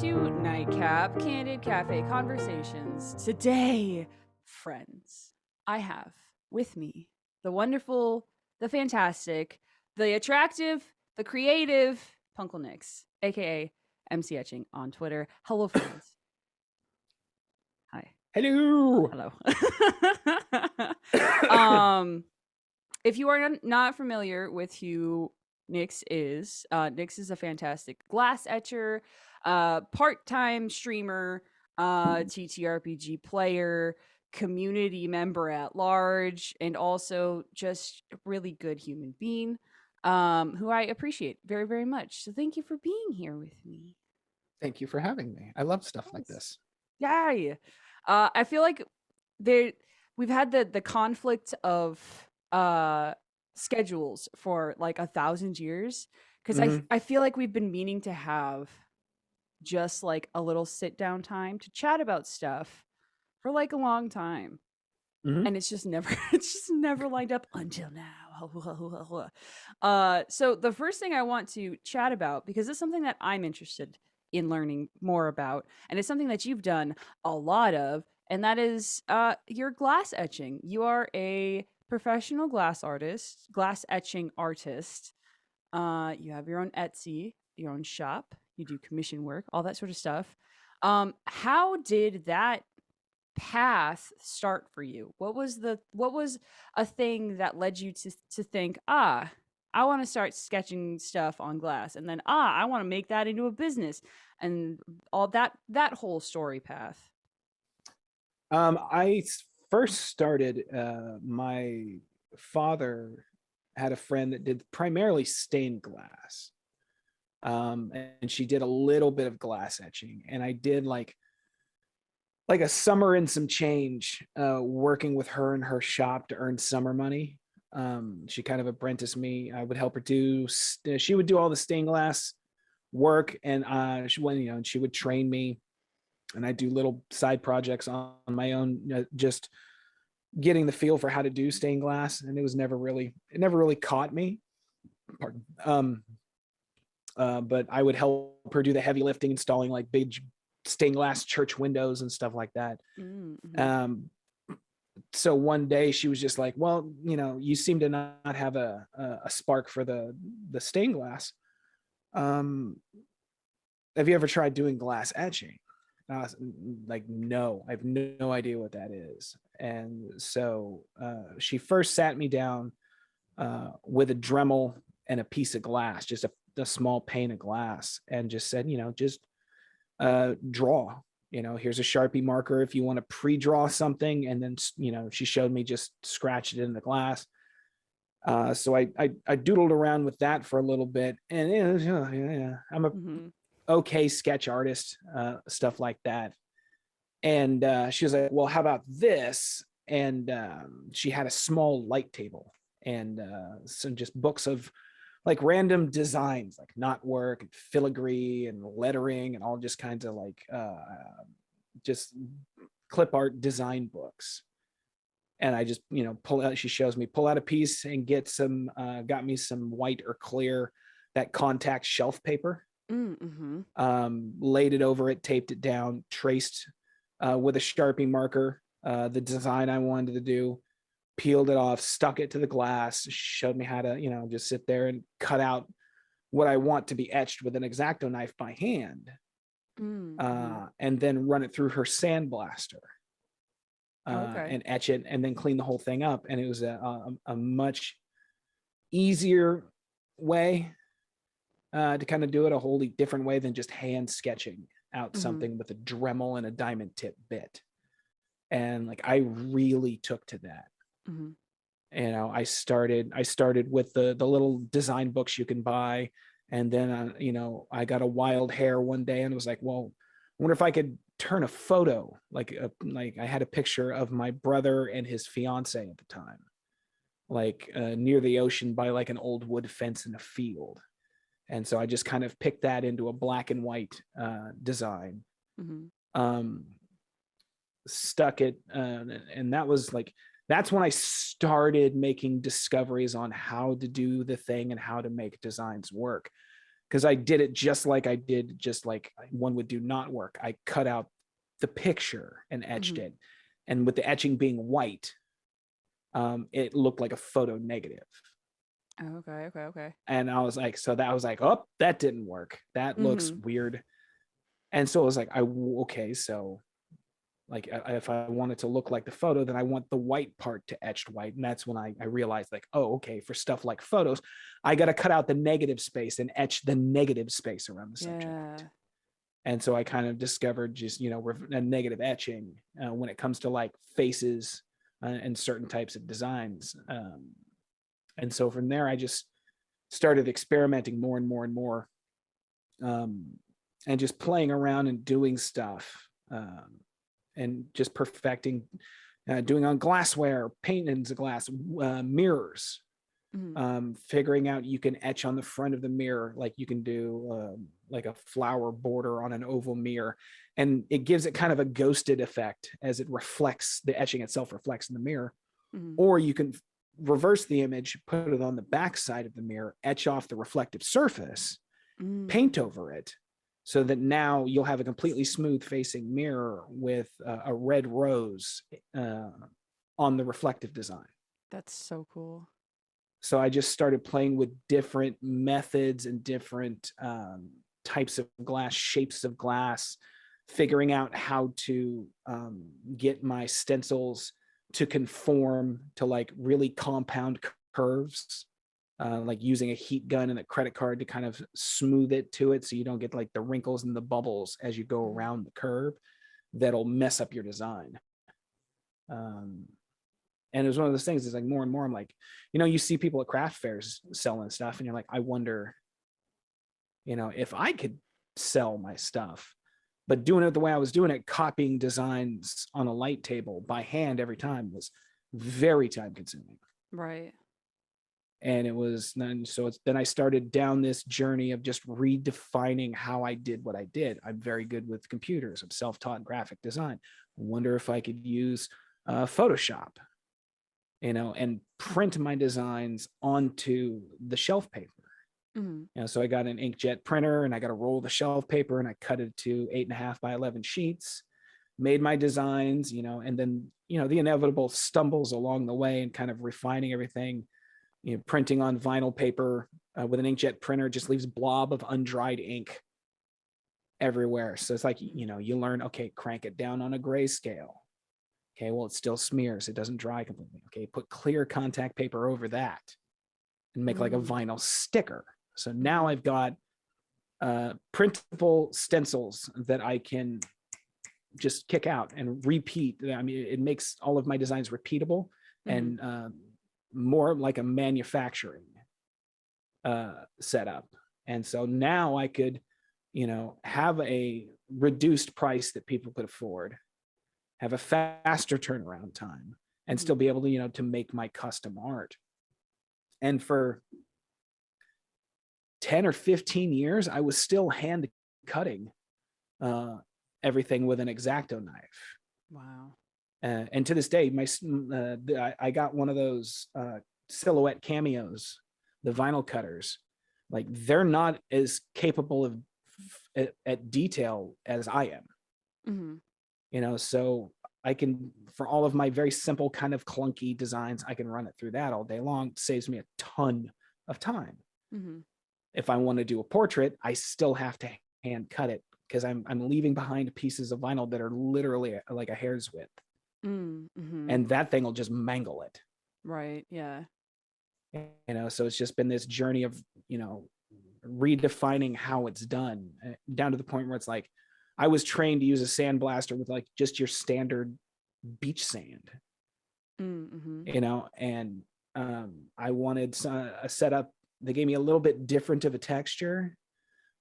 to Nightcap Candid Cafe Conversations. Today, friends, I have with me the wonderful, the fantastic, the attractive, the creative PunkleNix, aka MC Etching on Twitter. Hello, friends. Hi. Hello. Hello. um, if you are not familiar with who Nix is a fantastic glass etcher, part-time streamer, TTRPG player, community member at large, and also just a really good human being, who I appreciate very, very much. So thank you for being here with me. Thank you for having me. I love stuff like this. Yay! I feel like there we've had the conflict of schedules for like 1,000 years, because Hmm. I feel like we've been meaning to have just like a little sit down time to chat about stuff for like a long time, Hmm. and it's just never it's just never lined up until now. So the first thing I want to chat about, because it's something that I'm interested in learning more about, and it's something that you've done a lot of, and that is your glass etching. You are a professional glass etching artist. You have your own Etsy, your own shop, you do commission work, all that sort of stuff. How did that path start for you? What was a thing that led you to think, I want to start sketching stuff on glass, and then I want to make that into a business, and all that whole story path. First started. My father had a friend that did primarily stained glass, and she did a little bit of glass etching, and I did like a summer and some change working with her in her shop to earn summer money. She kind of apprenticed me. I would help her do. She would do all the stained glass work, and she went, and she would train me, and I do little side projects on my own, just getting the feel for how to do stained glass. And it never really caught me. Pardon. But I would help her do the heavy lifting, installing like big stained glass church windows and stuff like that. Mm-hmm. Um, so one day she was just like, well, you seem to not have a spark for the stained glass. Um, have you ever tried doing glass etching? And I was like, no, I have no idea what that is. And so she first sat me down with a Dremel and a piece of glass, just a small pane of glass, and just said, just draw. Here's a Sharpie marker if you want to pre-draw something. And then, she showed me just scratch it in the glass. So I doodled around with that for a little bit, and I'm a Mm-hmm. okay sketch artist, stuff like that. And she was like, well, how about this? And she had a small light table and some just books of like random designs, like knotwork and filigree and lettering and all just kinds of like just clip art design books. And I just, pull out, she shows me, pull out a piece and got me some white or clear, that contact shelf paper. Mm-hmm. Laid it over it, taped it down, traced with a Sharpie marker the design I wanted to do, peeled it off, stuck it to the glass, showed me how to, just sit there and cut out what I want to be etched with an X-Acto knife by hand, Mm-hmm. and then run it through her sandblaster Okay. and etch it and then clean the whole thing up. And it was a much easier way to kind of do it, a wholly different way than just hand sketching out Mm-hmm. something with a Dremel and a diamond tip bit. And like I really took to that. Mm-hmm. I started with the little design books you can buy, and then I got a wild hair one day and was like, well, I wonder if I could turn a photo, like I had a picture of my brother and his fiance at the time, like near the ocean by like an old wood fence in a field. And so I just kind of picked that into a black and white design, Mm-hmm. um, stuck it, and that's when I started making discoveries on how to do the thing and how to make designs work. because I did it just like one would do not work. I cut out the picture and etched it. And with the etching being white, it looked like a photo negative. Oh, okay. And I was like, oh, that didn't work. That looks weird. And so I was like, okay, so like if I want it to look like the photo, then I want the white part to etched white. And that's when I realized, like, oh, okay, for stuff like photos, I got to cut out the negative space and etch the negative space around the subject. And so I kind of discovered just, a negative etching when it comes to like faces and certain types of designs. And so from there, I just started experimenting more and more and more, and just playing around and doing stuff, and just perfecting, doing on glassware, paintings of glass, mirrors, figuring out you can etch on the front of the mirror, like you can do like a flower border on an oval mirror, and it gives it kind of a ghosted effect as it reflects, the etching itself reflects in the mirror. Or you can reverse the image, put it on the back side of the mirror, etch off the reflective surface, paint over it, so that now you'll have a completely smooth facing mirror with a red rose on the reflective design. That's so cool. So I just started playing with different methods and different types of glass, shapes of glass, figuring out how to get my stencils to conform to like really compound curves, like using a heat gun and a credit card to kind of smooth it to it, so you don't get like the wrinkles and the bubbles as you go around the curve that'll mess up your design. And it was one of those things, it's like more and more, I'm like, you see people at craft fairs selling stuff, and you're like, I wonder, if I could sell my stuff. But doing it the way I was doing it, copying designs on a light table by hand every time, was very time consuming. Right. And it was then, then I started down this journey of just redefining how I did what I did. I'm very good with computers. I'm self-taught graphic design. I wonder if I could use Photoshop, and print my designs onto the shelf paper. So I got an inkjet printer, and I got a roll of the shelf paper, and I cut it to 8.5 by 11 sheets, made my designs, and then, the inevitable stumbles along the way and kind of refining everything. Printing on vinyl paper with an inkjet printer just leaves blob of undried ink everywhere. So it's like, you learn, okay, crank it down on a grayscale. Okay, well, it still smears. It doesn't dry completely. Okay, put clear contact paper over that and make like a vinyl sticker. So now I've got printable stencils that I can just kick out and repeat. I mean, it makes all of my designs repeatable and more like a manufacturing setup. And so now I could, have a reduced price that people could afford, have a faster turnaround time, and still be able to, to make my custom art. And for 10 or 15 years, I was still hand cutting everything with an X-Acto knife. Wow. And to this day, I got one of those silhouette cameos, the vinyl cutters. Like, they're not as capable of at detail as I am. So I can, for all of my very simple kind of clunky designs, I can run it through that all day long. It saves me a ton of time. If I want to do a portrait, I still have to hand cut it, because I'm leaving behind pieces of vinyl that are literally like a hair's width. And that thing will just mangle it. Right. Yeah. So it's just been this journey of, redefining how it's done, down to the point where it's like, I was trained to use a sandblaster with like just your standard beach sand, and I wanted a setup that gave me a little bit different of a texture,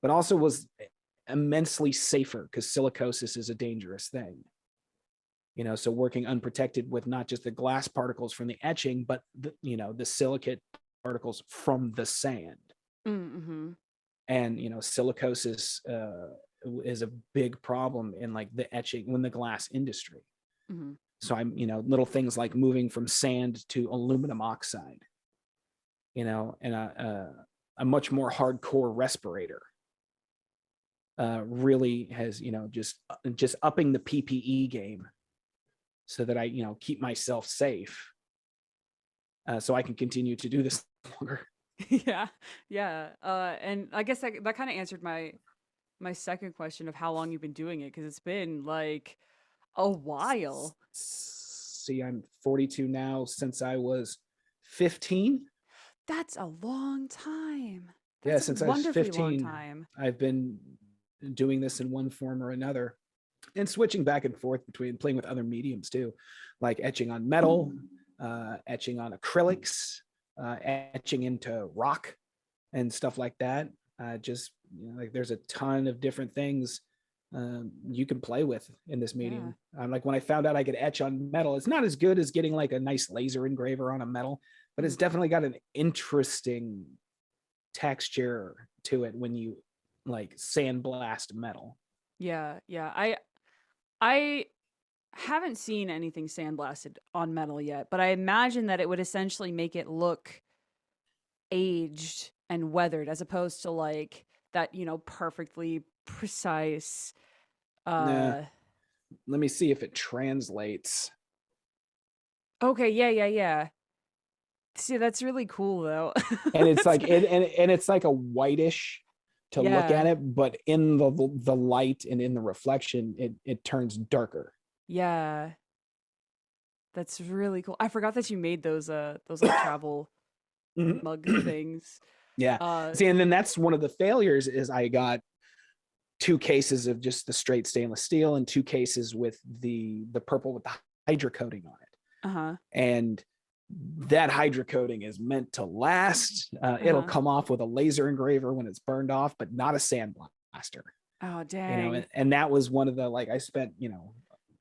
but also was immensely safer, because silicosis is a dangerous thing. So working unprotected with not just the glass particles from the etching, but the silicate particles from the sand. And silicosis is a big problem in like the etching, when the glass industry. So I'm, little things like moving from sand to aluminum oxide, and a much more hardcore respirator really has, just upping the PPE game so that I, keep myself safe, so I can continue to do this longer. Yeah. Yeah. And I guess that kind of answered my second question of how long you've been doing it, because it's been like a while. See, I'm 42 now. Since I was 15. That's a long time. Yeah, That's a since I was wonderfully long 15, time. I've been doing this in one form or another, and switching back and forth between playing with other mediums too, like etching on metal, etching on acrylics, etching into rock and stuff like that. Just, like, there's a ton of different things you can play with in this Yeah. medium. Like, when I found out I could etch on metal, it's not as good as getting like a nice laser engraver on a metal, but it's Mhm. definitely got an interesting texture to it when you like sandblast metal. Yeah. Yeah. I haven't seen anything sandblasted on metal yet, but I imagine that it would essentially make it look aged and weathered, as opposed to like that, perfectly precise. Nah, uh let me see if it translates. okay, yeah, yeah, yeah. See, that's really cool though. And it's That's, like and it's like a whitish to look at yeah. it, but in the light and in the reflection, it turns darker. Yeah. That's really cool. I forgot that you made those like travel mug things. Yeah. Uh See, and then that's one of the failures is I got two cases of just the straight stainless steel and two cases with the purple with the hydro coating on it. uh-huh. And that hydro coating is meant to last. It'll Uh-huh. come off with a laser engraver when it's burned off, but not a sandblaster. Oh, And, dang. that was one of the, like, I spent,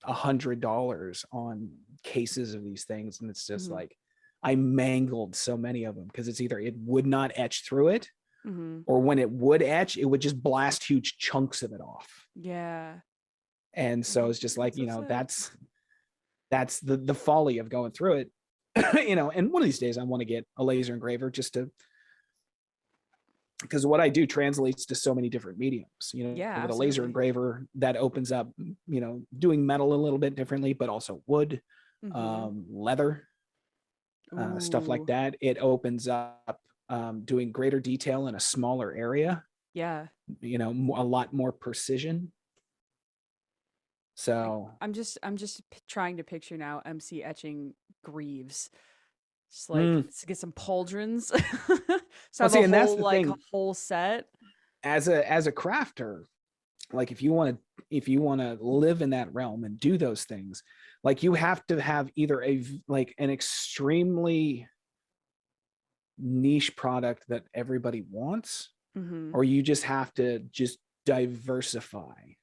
$100 on cases of these things, and it's just Mhm. like I mangled so many of them because it's either it would not etch through it, Mhm. or when it would etch, it would just blast huge chunks of it off. Yeah. And so Oh, it's just like, that's so sad. that's the folly of going through it. And one of these days I want to get a laser engraver just to, because what I do translates to so many different mediums. Yeah, With a laser absolutely. engraver, that opens up, doing metal a little bit differently, but also wood, Mhm. leather, stuff like Ooh. that. It opens up doing greater detail in a smaller area, Yeah. a lot more precision. Like, So, I'm just trying to picture now MC etching greaves. Just like mm, to get some pauldrons. So I well, have a see, and that's whole the like a thing. whole set. As a crafter, like, if you want to live in that realm and do those things, like, you have to have either like an extremely niche product that everybody wants, Mhm. or you just have to just diversify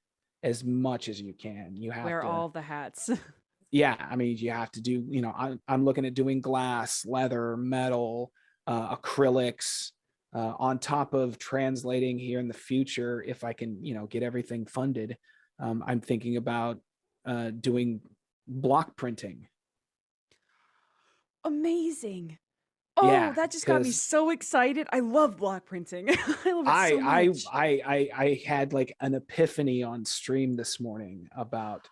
as much as you can. You have Wear to, all the hats. yeah, I mean, you have to do, I'm looking at doing glass, leather, metal, acrylics, on top of translating here in the future. If I can, get everything funded, I'm thinking about doing block printing. Amazing. Oh, Yeah, that just got me because so excited. I love block printing. I love it I so I much. I I had like an epiphany on stream this morning about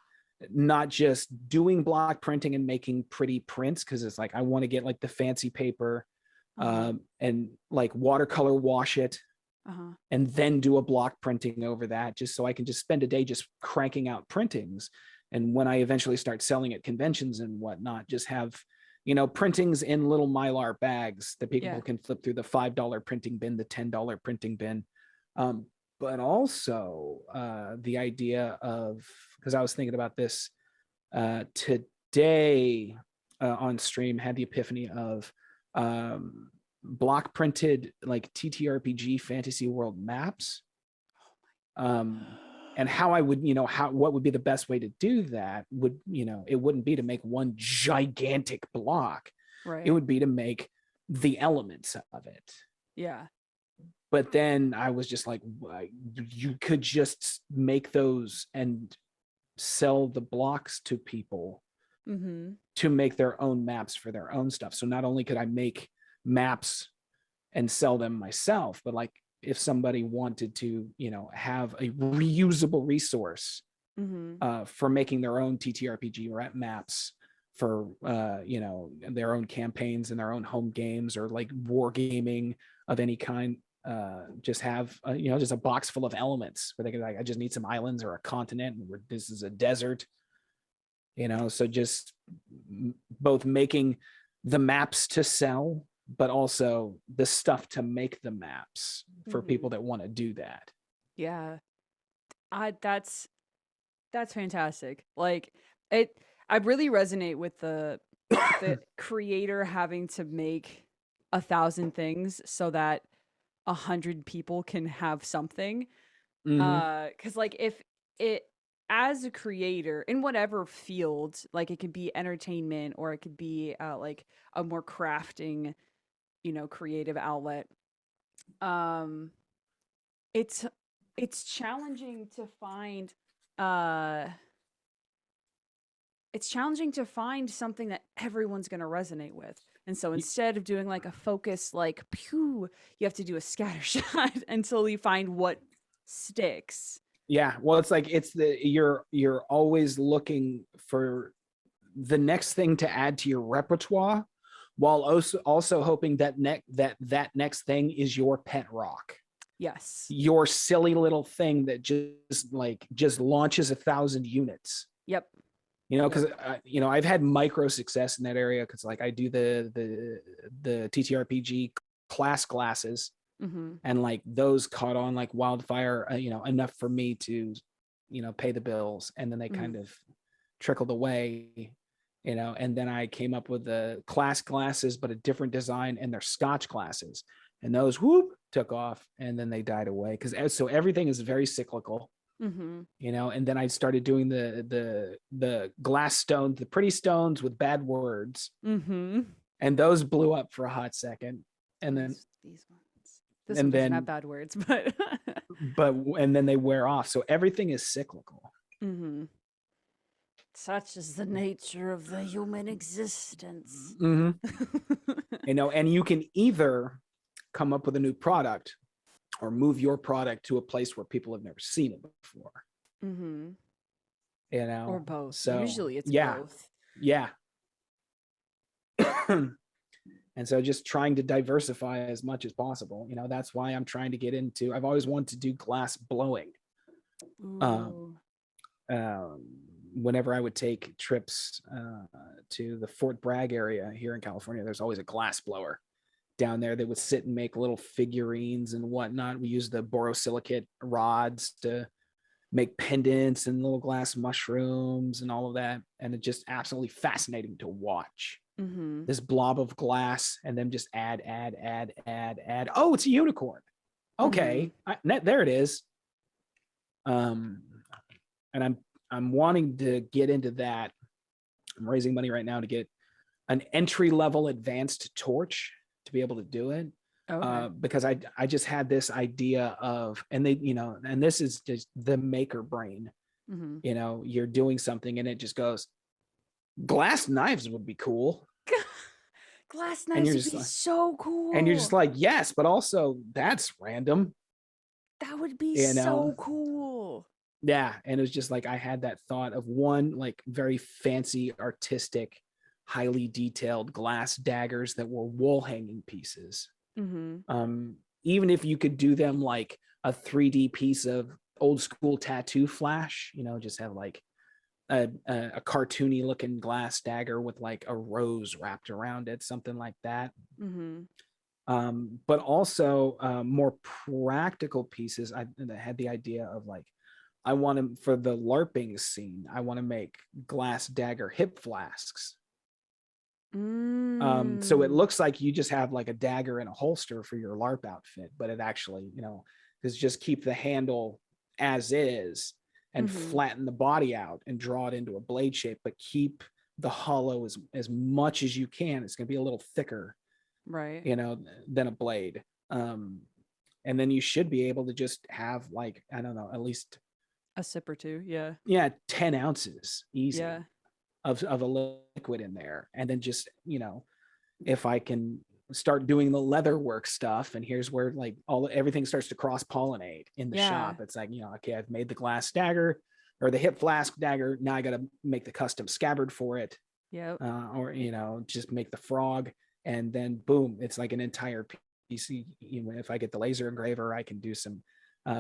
not just doing block printing and making pretty prints, because it's like I want to get like the fancy paper, Uh-huh. and like watercolor wash it, Uh-huh. and then do a block printing over that, just so I can just spend a day just cranking out printings. And when I eventually start selling at conventions and whatnot, just have, printings in little Mylar bags that Yeah. people can flip through the $5 printing bin, the $10 printing bin. Um, but also the idea of, because I was thinking about this today on stream, had the epiphany of um, block printed like TTRPG fantasy world maps, um, and how I would, what would be the best way to do that would, it wouldn't be to make one gigantic block. It Right. would be to make the elements of it. Yeah. But then I was just like, you could just make those and sell the blocks to people Mhm. to make their own maps for their own stuff. So not only could I make maps and sell them myself. But like if somebody wanted to, have a reusable resource Mm-hmm. for making their own TTRPG maps for their own campaigns and their own home games, or like wargaming of any kind, just have just a box full of elements where they can, like, I just need some islands or a continent, where this is a desert, so just both making the maps to sell, but also the stuff to make the maps for Mm-hmm. people that want to do that. Yeah. I That's fantastic. Like it I really resonate with the creator having to make 1,000 things so that 100 people can have something. Mm-hmm. Cuz like if it as a creator in whatever field, like it could be entertainment or it could be like a more crafting, creative outlet. Um it's it's challenging to find uh it's challenging to find something that everyone's going to resonate with. And so instead of doing like a focus, like, pew, you have to do a scatter shot until you find what sticks. Yeah, well, it's like you're always looking for the next thing to add to your repertoire, while also hoping that that next thing is your pet rock, Yes. your silly little thing that just launches 1,000 units. Yep. Yep. Because I've had micro success in that area, because like I do the TTRPG class classes, Mm-hmm. and like those caught on like wildfire, enough for me to pay the bills, and then they Mm-hmm. kind of trickled away, and then I came up with the class classes, but a different design, and they're Scotch classes, and those whoop took off, and then they died away, because so everything is very cyclical. Mm-hmm. And then I started doing the glass stones, the pretty stones with bad words, Mm-hmm. and those blew up for a hot second, and then These ones. This one and doesn't have then bad words, but and then they wear off. So everything is cyclical. mm-hmm. Such is the nature of the human existence. Mm-hmm. And you can either come up with a new product, or move your product to a place where people have never seen it before. Mm-hmm. You Or know, both. so Usually it's yeah, both. yeah. And so just trying to diversify as much as possible. That's why I'm trying to get into. I've always wanted to do glass blowing. Um, Ooh. um, Whenever I would take trips to the Fort Bragg area here in California, there's always a glass blower down there. They would sit and make little figurines and whatnot. We use the borosilicate rods to make pendants and little glass mushrooms and all of that. And it's just absolutely fascinating to watch Mm-hmm. this blob of glass, and then just add. Oh, it's a unicorn. Mm-hmm. Okay, there it is. And I'm wanting to get into that. I'm raising money right now to get an entry level advanced torch to be able to do it. Okay. Because I just had this idea of, and and this is just the maker brain. Mm-hmm. You're doing something and it just goes, glass knives would be cool. Glass And knives you're would just be like, so cool. yes, but also that's random, That would be you know? so cool. Yeah. And it was just like, I had that thought of one like very fancy, artistic, highly detailed glass daggers that were wall hanging pieces. Mm-hmm. Even if you could do them like a 3D piece of old school tattoo flash, just have like a cartoony looking glass dagger with like a rose wrapped around it, something like that. Mm-hmm. But also more practical pieces. I had the idea of like, I want to, for the LARPing scene, I want to make glass dagger hip flasks. So it Mm. looks like you just have like a dagger in a holster for your LARP outfit, but it actually, is just keep the handle as is, and Mm-hmm. flatten the body out and draw it into a blade shape, but keep the hollow as much as you can. It's going to be a little thicker, Right. than a blade. And then you should be able to just have like, I don't know, at least, A sip or two. Yeah. yeah, 10 ounces easy Yeah. of a liquid in there. And then just, if I can start doing the leather work stuff. And here's where like everything starts to cross pollinate in the Yeah. shop. It's like, okay, I've made the glass dagger or the hip flask dagger. Now I got to make the custom scabbard for it. Yep. Or, just make the frog. And then boom, it's like an entire piece. If I get the laser engraver, I can do some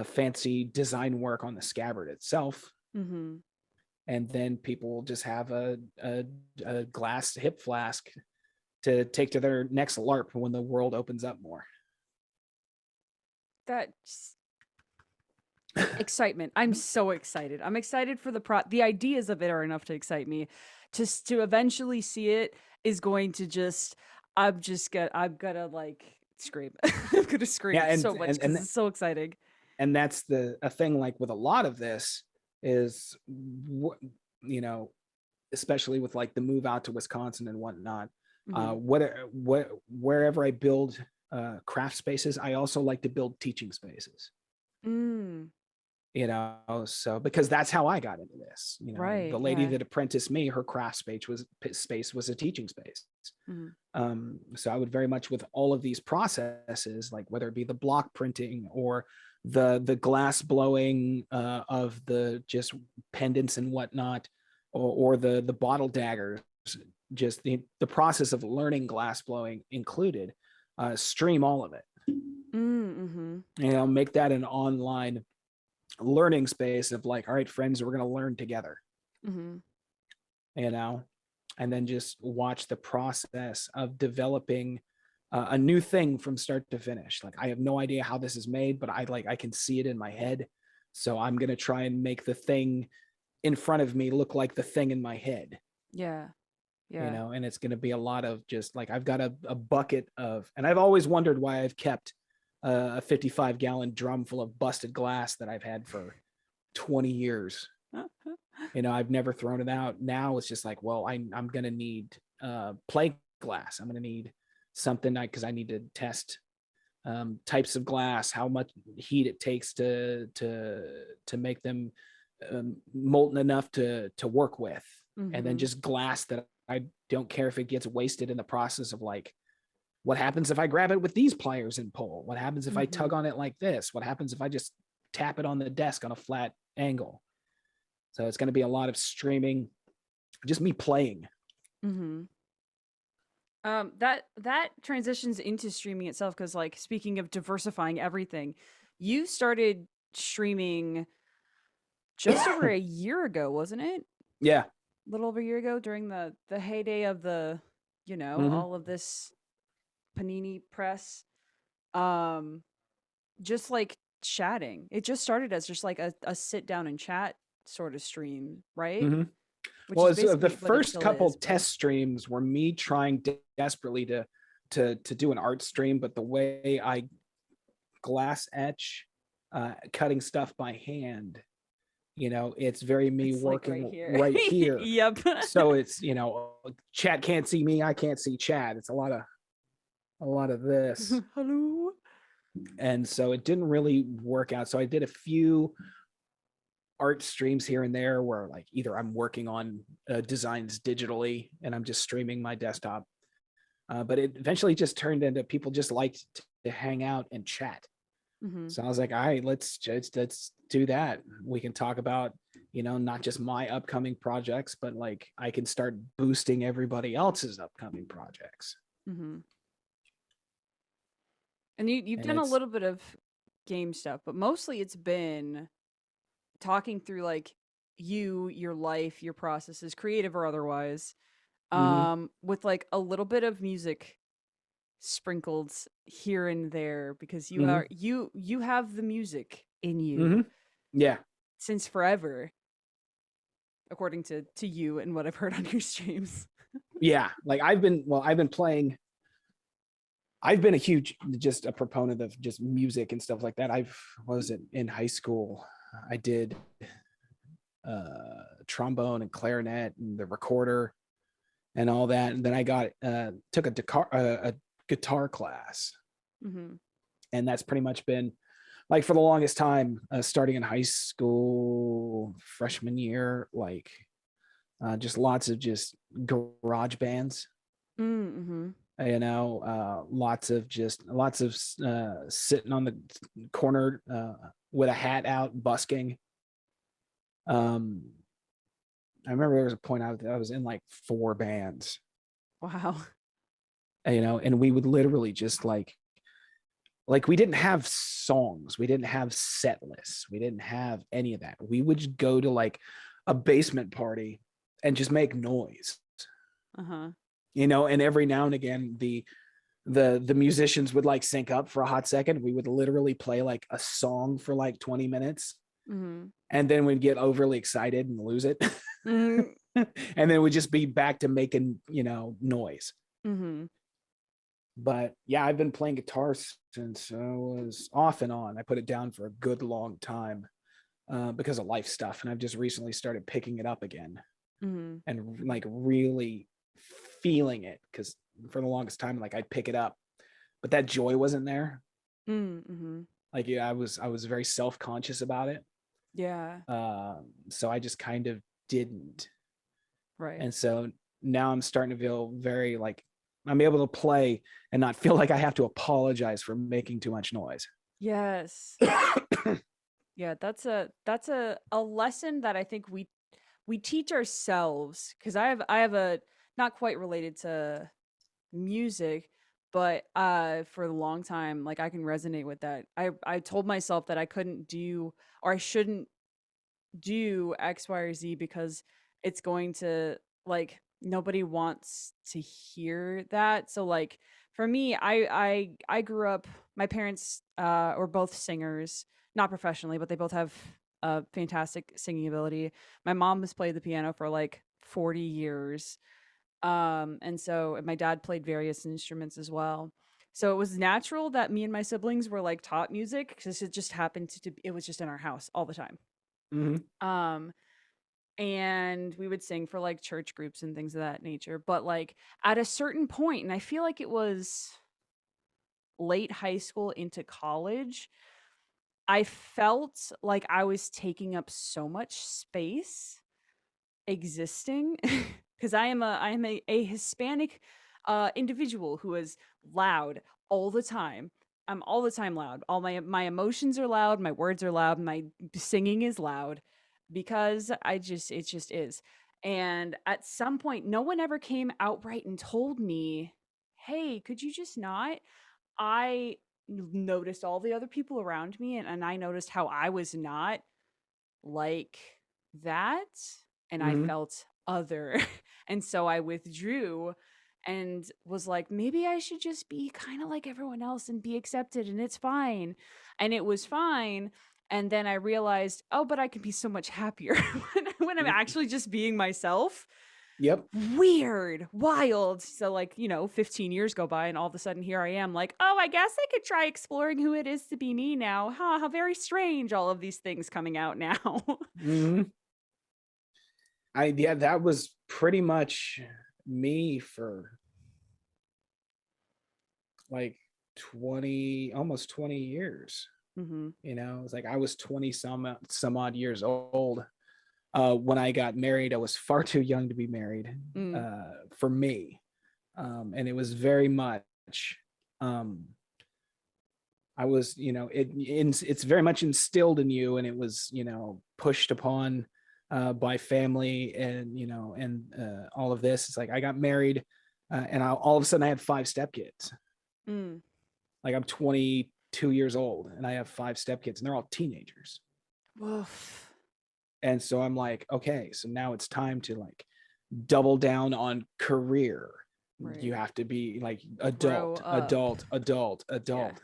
fancy design work on the scabbard itself. Mm-hmm. And then people will just have a glass hip flask to take to their next LARP when the world opens up more. That's excitement. I'm so excited. I'm excited for the ideas of it are enough to excite me. Just to eventually see it is going to I'm gonna like scream. I'm gonna scream Yeah, so much because it's so exciting. and that's a thing, like with a lot of this is, especially with like the move out to Wisconsin and whatnot. Wherever I build craft spaces, I also like to build teaching spaces. Mm. So because that's how I got into this. Right. The lady that apprenticed me, her craft space was a teaching space. So I would very much, with all of these processes, like whether it be the block printing or the glass blowing of the just pendants and whatnot, or the bottle daggers, just the process of learning glass blowing included, stream all of it. Make that an online learning space of like, all right, friends, we're going to learn together. And then just watch the process of developing a new thing from start to finish. Like, I have no idea how this is made, but I can see it in my head. So I'm going to try and make the thing in front of me look like the thing in my head. Yeah. Yeah. And it's going to be a lot of just like, I've got a bucket of, and I've always wondered why I've kept a 55-gallon drum full of busted glass that I've had for 20 years. I've never thrown it out. Now it's just like, well, I'm going to need plate glass. I'm going to need something, because I need to test types of glass, how much heat it takes to make them molten enough to work with. And then just glass that I don't care if it gets wasted in the process of, like, what happens if I grab it with these pliers and pull? What happens if I tug on it like this? What happens if I just tap it on the desk on a flat angle? So it's going to be a lot of streaming, just me playing. That transitions into streaming itself, because, like, speaking of diversifying everything, you started streaming just over a year ago, wasn't it? Yeah. A little over a year ago, during the heyday of the, all of this Panini press. Just like chatting. It just started as just like a sit down and chat sort of stream, right? Which Well, is basically the what it first still couple is, but... test streams were me trying desperately to do an art stream, but the way I glass etch, cutting stuff by hand, it's very me It's working like right here. Yep. So it's, chat can't see me, I can't see chat. It's a lot of this. Hello. And so it didn't really work out. So I did a few art streams here and there where, like, either I'm working on designs digitally and I'm just streaming my desktop, but it eventually just turned into people just liked to hang out and chat. So I was like, all right, let's do that. We can talk about, not just my upcoming projects, but like I can start boosting everybody else's upcoming projects. And you've done a little bit of game stuff, but mostly it's been talking through, like, your life, your processes, creative or otherwise, with like a little bit of music sprinkled here and there, because you have the music in you. Yeah. Since forever, according to you and what I've heard on your streams. Yeah, like I've been playing. I've been just a proponent of just music and stuff like that. In high school, I did trombone and clarinet and the recorder and all that. And then I took a guitar class. And that's pretty much been, like, for the longest time, starting in high school, freshman year, like just lots of just garage bands. Lots of sitting on the corner with a hat out busking. um I remember there was a point I was in like 4 bands, Wow. and we would literally just like we didn't have songs, we didn't have set lists, we didn't have any of that. We would just go to like a basement party and just make noise, Uh-huh. and every now and again the musicians would like sync up for a hot second. We would literally play like a song for like 20 minutes, Mm-hmm. and then we'd get overly excited and lose it. Mm-hmm. And then we'd just be back to making noise. Mm-hmm. But yeah, I've been playing guitar since I was off and on. I put it down for a good long time because of life stuff, and I've just recently started picking it up again Mm-hmm. and like really feeling it, because for the longest time, like I'd pick it up, but that joy wasn't there. Mm-hmm. Like, yeah, I was very self-conscious about it. Yeah. So I just kind of didn't. Right. And so now I'm starting to feel very like I'm able to play and not feel like I have to apologize for making too much noise. Yes. Yeah, that's a lesson that I think we teach ourselves, because I have a, not quite related to music, but for a long time, like, I can resonate with that. I told myself that I couldn't do, or I shouldn't do X, Y, or Z because it's going to, like, nobody wants to hear that. So, like, for me, I grew up, my parents were both singers, not professionally, but they both have fantastic singing ability. My mom has played the piano for like 40 years. And my dad played various instruments as well. So it was natural that me and my siblings were like taught music, because it just happened to, it was just in our house all the time. Mm-hmm. Um, and we would sing for like church groups and things of that nature. But like at a certain point, and I feel like it was late high school into college, I felt like I was taking up so much space existing, because I am a Hispanic individual who is loud all the time. I'm all the time loud. All my emotions are loud, my words are loud, my singing is loud, because it just is. And at some point, no one ever came outright and told me, "Hey, could you just not?" I noticed all the other people around me, and I noticed how I was not like that, and I Mm-hmm. felt other. And so I withdrew and was like, maybe I should just be kind of like everyone else and be accepted, and it's fine. And it was fine. And then I realized, oh, but I can be so much happier when I'm actually just being myself. Yep. Weird, wild. So, like, 15 years go by, and all of a sudden here I am, like, oh, I guess I could try exploring who it is to be me now. Huh, how very strange, all of these things coming out now. Mm-hmm. Yeah, that was pretty much me for like 20, almost 20 years. Mm-hmm. It was like I was 20 some odd years old when I got married. I was far too young to be married Mm. for me. And it was very much um I was, it's very much instilled in you, and it was, pushed upon by family, and all of this. It's like I got married, and all of a sudden I had 5 stepkids. Mm. Like, I'm 22 years old, and I have 5 stepkids, and they're all teenagers. Woof. And so I'm like, okay, so now it's time to like double down on career. You Right. have to be like Grow adult, up. adult, adult, Yeah. adult.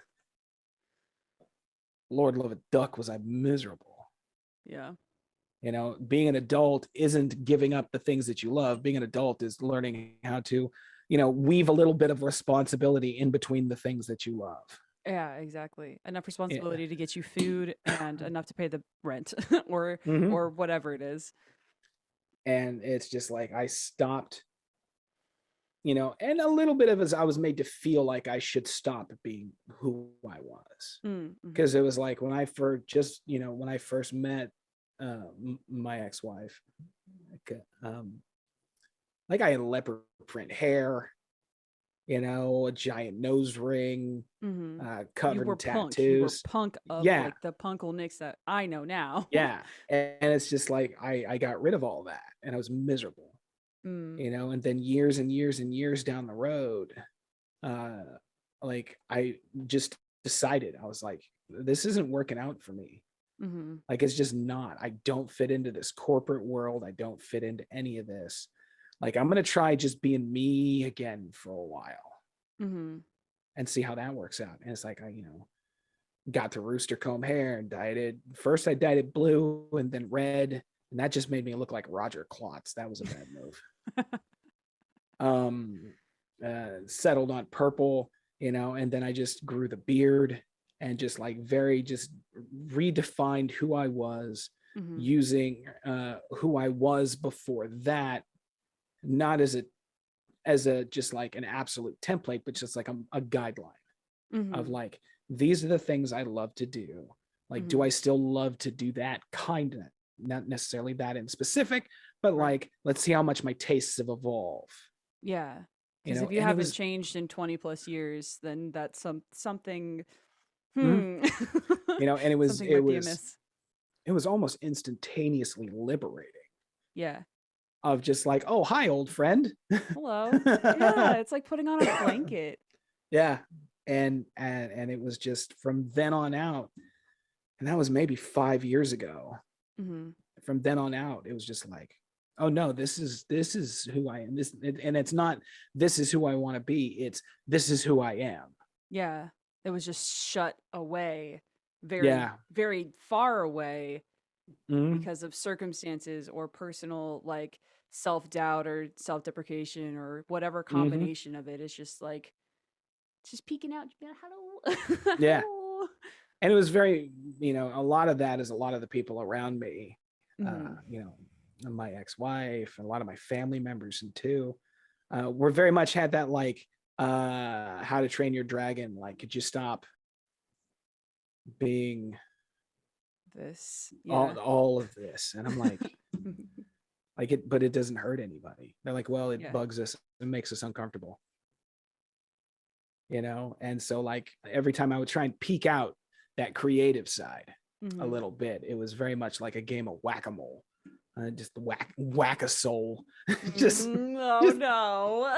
Lord love a duck, was I miserable. Yeah. Being an adult isn't giving up the things that you love. Being an adult is learning how to, weave a little bit of responsibility in between the things that you love. Yeah, exactly. Enough Yeah. responsibility to get you food and enough to pay the rent or Mm-hmm. or whatever it is. And it's just like I stopped, and a little bit of as I was made to feel like I should stop being who I was. Mm-hmm. Because it was like when I first when I first met my ex-wife, like, like I had leopard print hair, a giant nose ring, Mhm. You covered were in punk. You were tattoos. punk of, Yeah, like, the PunkleNix that I know now. yeah. And it's just like I got rid of all that and I was miserable, Mm. and then years and years and years down the road, uh, like I just decided, I was like, this isn't working out for me. Mhm. Like it's just not. I don't fit into this corporate world. I don't fit into any of this. Like I'm gonna try just being me again for a while Mhm. and see how that works out. And it's like I got to rooster comb hair and dyed it. First I dyed it blue and then red, and that just made me look like Roger Klotz. That was a bad move. Um Settled on purple, and then I just grew the beard and just like very just redefined who I was Mhm. using who I was before that, not as a just like an absolute template, but just like a guideline of Mhm. like, these are the things I love to do. Like, do Mhm. I still love to do that kind of, not necessarily that in specific, but Right. like, let's see how much my tastes have evolved, Yeah. Because if you and it haven't was, changed in 20 plus years, then that's something. mhm, Hmm. and it was, Something it might be was, amiss. it was almost instantaneously liberating Yeah. of just like, oh, hi, old friend. Hello. Yeah, it's like putting on a blanket. Yeah. And it was just from then on out, and that was maybe 5 years ago. Mhm. From then on out, it was just like, oh no, this is who I am. And it's not this is who I want to be. It's this is who I am. Yeah. It was just shut away very, Yeah. very far away Mhm. because of circumstances or personal, like, self-doubt or self-deprecation or whatever Mhm. combination of it. It's just like, just peeking out, being like, hello. Yeah. Hello. And it was very, a lot of that is a lot of the people around me, uh, Mhm. you know, my ex-wife and a lot of my family members and too, were very much had that like, how to train your dragon, like, could you stop being This, yeah. all of this? And I'm like it, but it doesn't hurt anybody. They're like, well, it Yeah. bugs us, it makes us uncomfortable, and so like every time I would try and peek out that creative side a Mhm. little bit, it was very much like a game of whack-a-mole. Just whack a soul. just Oh just no.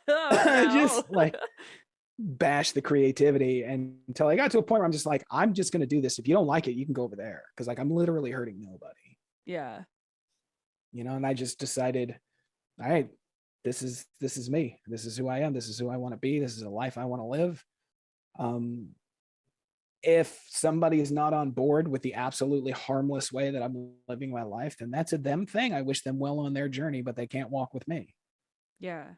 Oh no. just like bash the creativity, and until I got to a point where I'm just like, I'm just going to do this. If you don't like it, you can go over there, because like I'm literally hurting nobody, Yeah. and I just decided, all right, this is me, this is who I am, this is who I want to be, this is a life I want to live. um if somebody is not on board with the absolutely harmless way that I'm living my life, then that's a them thing. I wish them well on their journey, but they can't walk with me. Yeah.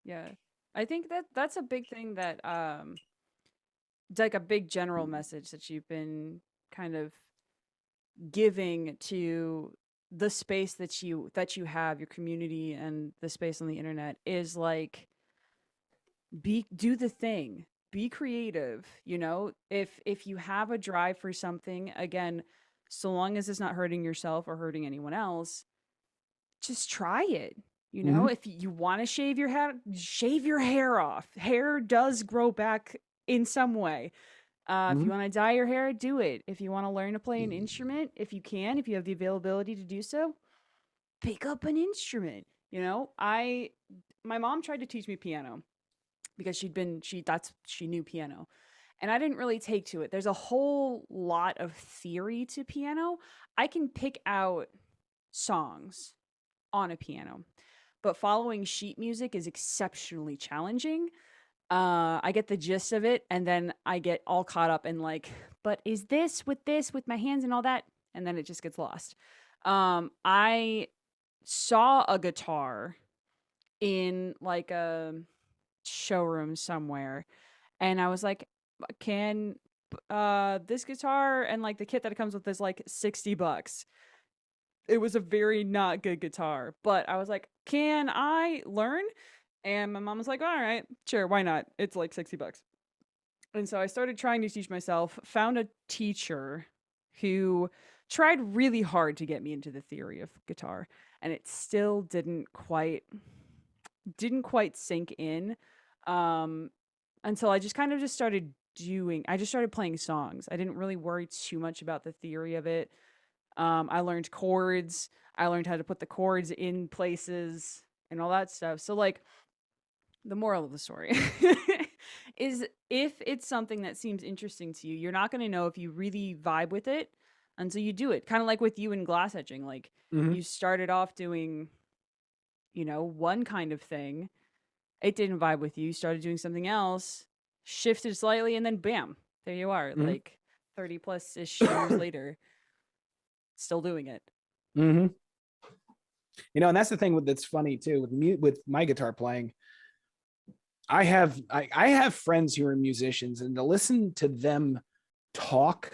Yeah. I think that that's a big thing that like a big general message that you've been kind of giving to the space that you have, your community and the space on the internet is like, do the thing. Be creative, If you have a drive for something, again, so long as it's not hurting yourself or hurting anyone else, just try it. Mm-hmm. If you want to shave your hair off. Hair does grow back in some way. If Mm-hmm. you want to dye your hair, do it. If you want to learn to play an instrument, if you can, if you have the availability to do so, pick up an instrument. My mom tried to teach me piano because she knew piano. And I didn't really take to it. There's a whole lot of theory to piano. I can pick out songs on a piano, but following sheet music is exceptionally challenging. I get the gist of it, and then I get all caught up in like, but is this with my hands and all that? And then it just gets lost. I saw a guitar in like a showroom somewhere, and I was like, can this guitar and like the kit that it comes with is like $60. It was a very not good guitar, but I was like, can I learn? And my mom was like, all right, sure, why not? It's like $60. And so I started trying to teach myself, found a teacher who tried really hard to get me into the theory of guitar, and it still didn't quite sink in. um, until I just kind of just started I just started playing songs. I didn't really worry too much about the theory of it. I learned chords. I learned how to put the chords in places and all that stuff. So, like, the moral of the story is if it's something that seems interesting to you, you're not going to know if you really vibe with it until you do it. Kind of like with you in glass etching. Like, Hmm. you started off doing, one kind of thing. It didn't vibe with you. You started doing something else, shifted slightly, and then bam, there you are. Hmm. Like 30 plus ish years later, still doing it. Hmm. And that's the thing that's funny too with my guitar playing. I have friends who are musicians, and to listen to them talk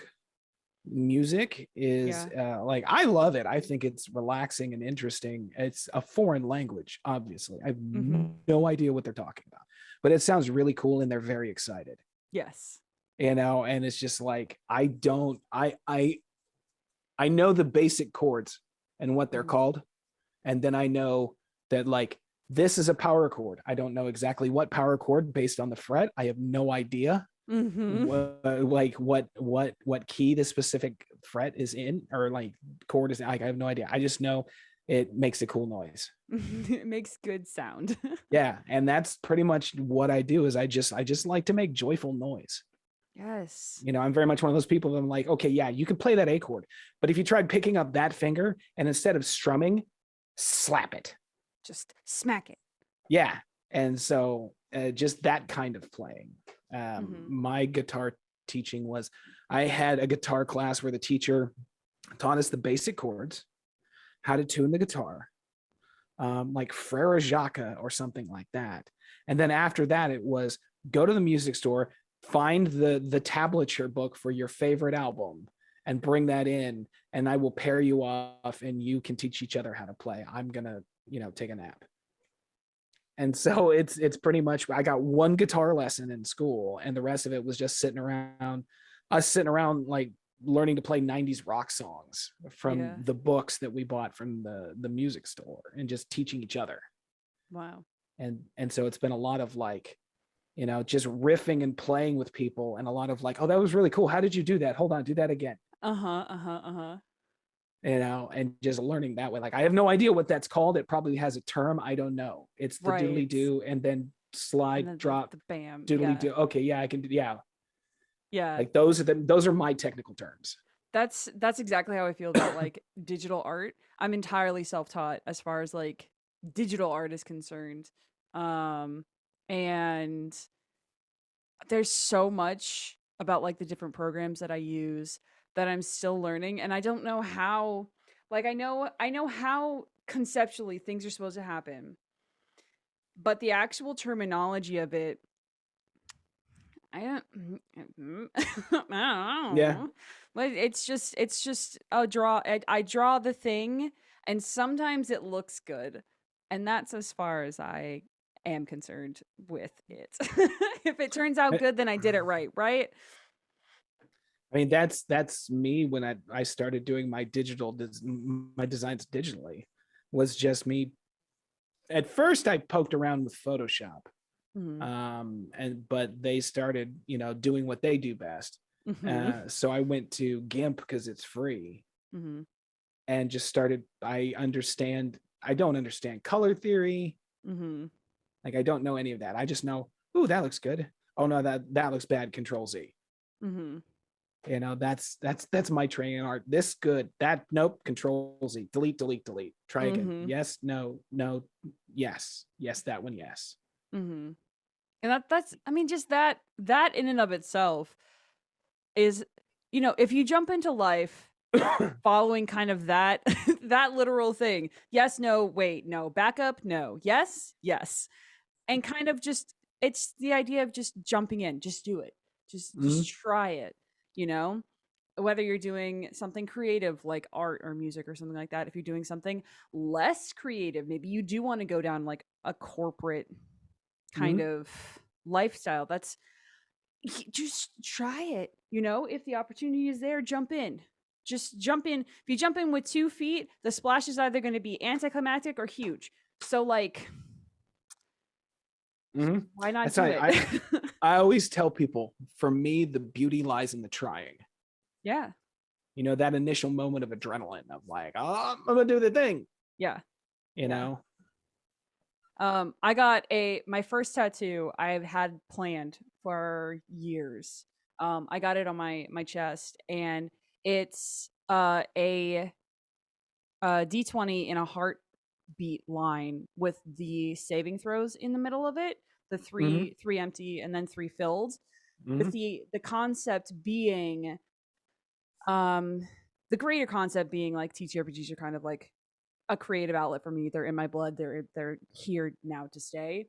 music is Yeah. like, I love it. I think it's relaxing and interesting. It's a foreign language, obviously. I have Mm-hmm. no idea what they're talking about, but it sounds really cool, and they're very excited. Yes. And it's just like, I know the basic chords and what they're Mm-hmm. called, and then I know that, like, this is a power chord. I don't know exactly what power chord based on the fret. I have no idea Mm-hmm. what key the specific fret is in, or like chord is. Like, I have no idea. I just know it makes a cool noise. It makes good sound. Yeah, and that's pretty much what I do. Is I just like to make joyful noise. Yes. I'm very much one of those people that I'm like, okay, yeah, you can play that A chord, but if you tried picking up that finger and instead of strumming, slap it. Just smack it. Yeah. And so just that kind of playing. Mm-hmm. My guitar teaching was, I had a guitar class where the teacher taught us the basic chords, how to tune the guitar, like Frere Jacques or something like that. And then after that, it was go to the music store, find the tablature book for your favorite album, and bring that in, and I will pair you off, and you can teach each other how to play. I'm gonna, take a nap. And so it's pretty much, I got one guitar lesson in school, and the rest of it was just sitting around like learning to play 90s rock songs from Yeah. the books that we bought from the music store, and just teaching each other. Wow. And so it's been a lot of like, just riffing and playing with people, and a lot of like, oh, that was really cool. How did you do that? Hold on, do that again. Uh-huh. Uh-huh. Uh-huh. And just learning that way. Like, I have no idea what that's called. It probably has a term. I don't know. It's the doodly Right. do, and then And slide, then the drop, the bam. doodly Yeah. do. Okay, yeah, I can do. Yeah, Yeah. like those are my technical terms. That's exactly how I feel about like digital art. I'm entirely self-taught as far as like digital art is concerned. Um and there's so much about like the different programs that I use that I'm still learning, and I don't know how, like, I know how conceptually things are supposed to happen, but the actual terminology of it, I don't I don't Yeah. know. But it's just I draw the thing, and sometimes it looks good. And that's as far as I am concerned with it. If it turns out I good, then I did it right, right? mean, that's me when I started doing my designs digitally, was just me. At first, I poked around with Photoshop, Mhm. and but they started, doing what they do best. Mhm. So I went to GIMP because it's free, Mhm. and just started. I don't understand color theory. Mhm. Like, I don't know any of that. I just know, ooh, that looks good. Oh no, that looks bad. Control Z. Mhm. That's my training in art. This good. That nope. Control Z. Delete, delete, delete. Try again. Mhm. Yes, no, no, yes, yes. That one, yes. Mhm. And that's, I mean, just that in and of itself is, if you jump into life following kind of that that literal thing. Yes, no, wait, no, back up, no. Yes, yes. And kind of just, it's the idea of just jumping in, just do it. Just Mhm. try it, you know? Whether you're doing something creative like art or music or something like that, if you're doing something less creative, maybe you do want to go down like a corporate kind Mhm. of lifestyle. That's just try it. If the opportunity is there, jump in. Just jump in. If you jump in with 2 feet, the splash is either going to be anticlimactic or huge. So, like, Hmm. Why not That's do how it? I always tell people, for me, the beauty lies in the trying. Yeah. That initial moment of adrenaline of like, oh, I'm gonna do the thing, Yeah. you Yeah. know? I got my first tattoo I've had planned for years. I got it on my chest, and it's a D20 in a heartbeat line with the saving throws in the middle of it, the Hmm. three empty and then three filled, with Hmm. the concept being um the greater concept being like TTRPGs are kind of like a creative outlet for me. They're in my blood. They're here now to stay.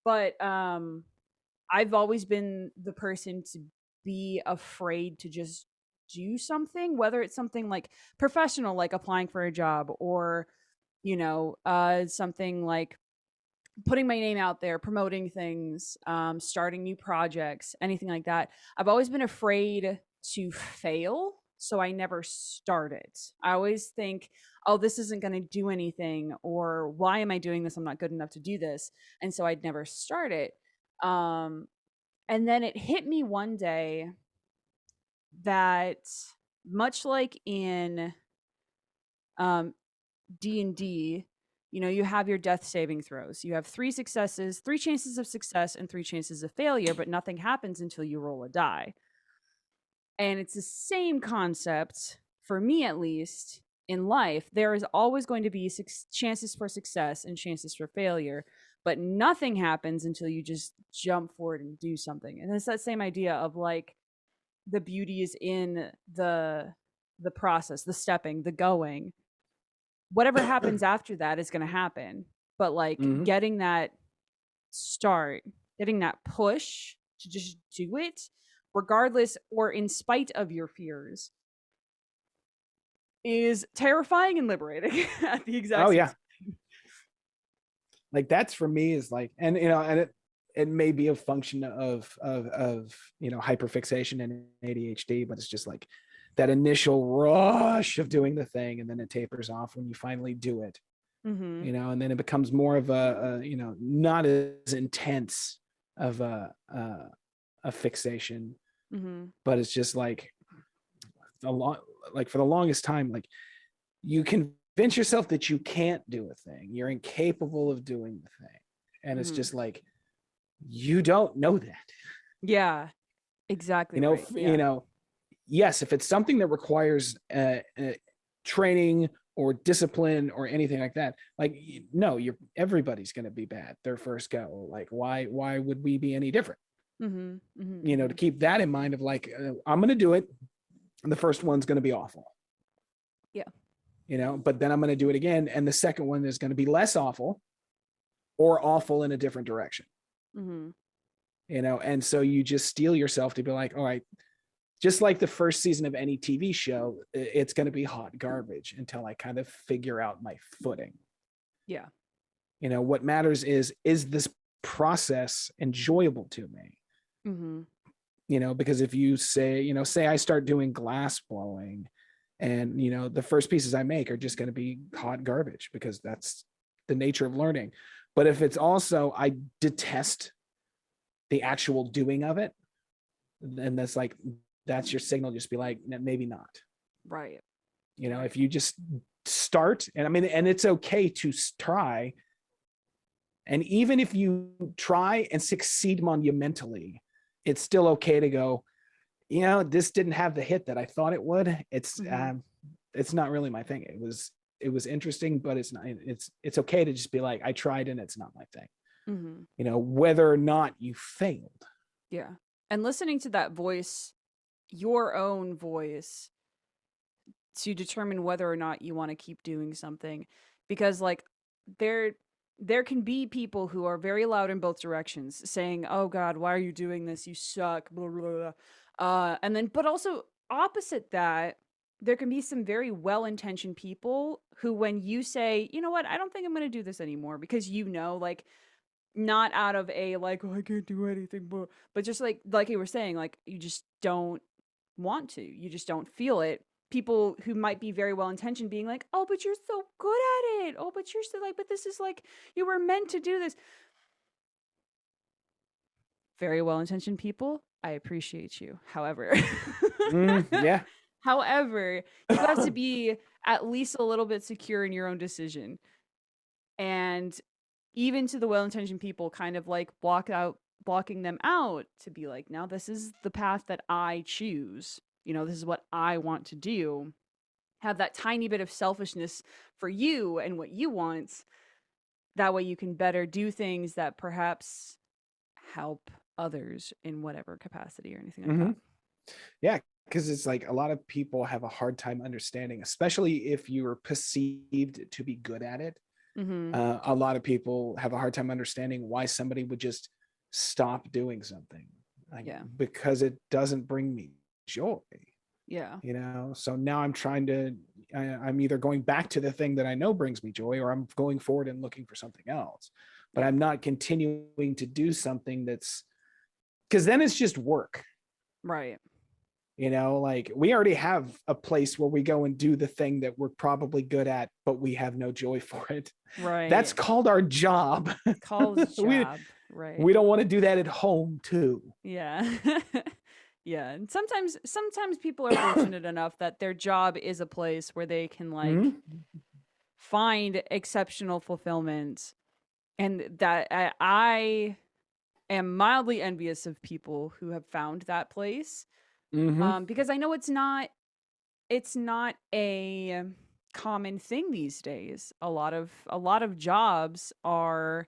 But I've always been the person to be afraid to just do something, whether it's something like professional, like applying for a job, or something like putting my name out there, promoting things, starting new projects, anything like that. I've always been afraid to fail, so I never start it. I always think, oh, this isn't going to do anything, or why am I doing this? I'm not good enough to do this. And so I'd never start it. Um, and then it hit me one day that, much like in um, D&D, you have your death saving throws. You have three successes, three chances of success, and three chances of failure, but nothing happens until you roll a die. And it's the same concept, for me at least, in life. There is always going to be chances for success and chances for failure, but nothing happens until you just jump forward and do something. And it's that same idea of like the beauty is in the process, the stepping, the going. Whatever happens after that is going to happen, but like Hmm. getting that start, getting that push to just do it regardless or in spite of your fears is terrifying and liberating at the exact Oh same yeah. time. Like that's for me is like, and it may be a function of hyperfixation and ADHD, but it's just like that initial rush of doing the thing, and then it tapers off when you finally do it. Mhm. And then it becomes more of a not as intense of a fixation, Mhm. but it's just like a lot, like for the longest time, like you convince yourself that you can't do a thing, you're incapable of doing the thing, and it's Mhm. just like you don't know that. Yeah, exactly right. Yeah. Yes, if it's something that requires training or discipline or anything like that, like no, you're everybody's going to be bad their first go. Like why would we be any different? Mhm. Mhm. To Mhm. keep that in mind of like I'm going to do it, and the first one's going to be awful. Yeah. But then I'm going to do it again, and the second one is going to be less awful or awful in a different direction. Mhm. And so you just steel yourself to be like, all right, just like the first season of any TV show, it's going to be hot garbage until I kind of figure out my footing. Yeah. What matters is this process enjoyable to me? Mhm. Because if you say I start doing glass blowing, and the first pieces I make are just going to be hot garbage because that's the nature of learning. But if it's also I detest the actual doing of it, then that's your signal. Just be like, maybe not. Right. If Right. you just start, and I mean, and it's okay to try, and even if you try and succeed monumentally, it's still okay to go, this didn't have the hit that I thought it would. Mhm. It's not really my thing. It was interesting, but it's not. It's okay to just be like, I tried and it's not my thing. Mhm. Whether or not you failed. Yeah. And listening to that voice, your own voice, to determine whether or not you want to keep doing something, because like there there can be people who are very loud in both directions saying, oh god, why are you doing this, you suck, blah, blah, blah. And then but also opposite that, there can be some very well-intentioned people who, when you say, you know what, I don't think I'm going to do this anymore, because like not out of a like, oh, I can't do anything, but just like you were saying, like you just don't want to. You just don't feel it. People who might be very well intentioned being like, "Oh, but you're so good at it. Oh, but you're so like, but this is like you were meant to do this." very well-intentioned people, I appreciate you. However, Yeah. however, you have to be at least a little bit secure in your own decision. And even to the well-intentioned people, kind of like blocking them out to be like, now this is the path that I choose. This is what I want to do. Have that tiny bit of selfishness for you and what you want. That way you can better do things that perhaps help others in whatever capacity or anything like Hmm. that. Yeah, because it's like a lot of people have a hard time understanding, especially if you're perceived to be good at it. Mm-hmm. A lot of people have a hard time understanding why somebody would just stop doing something, like, Yeah. because it doesn't bring me joy. Yeah. So now I'm either going back to the thing that I know brings me joy, or I'm going forward and looking for something else, but Yeah. I'm not continuing to do something that's, because then it's just work. Right. Like, we already have a place where we go and do the thing that we're probably good at, but we have no joy for it. That's Right. called our job. Calls we job. Right. we don't want to do that at home too. Yeah. Yeah. And sometimes people are fortunate enough that their job is a place where they can like Hmm. find exceptional fulfillment, and that I am mildly envious of people who have found that place. Hmm. Because I know it's not a common thing these days. A lot of jobs are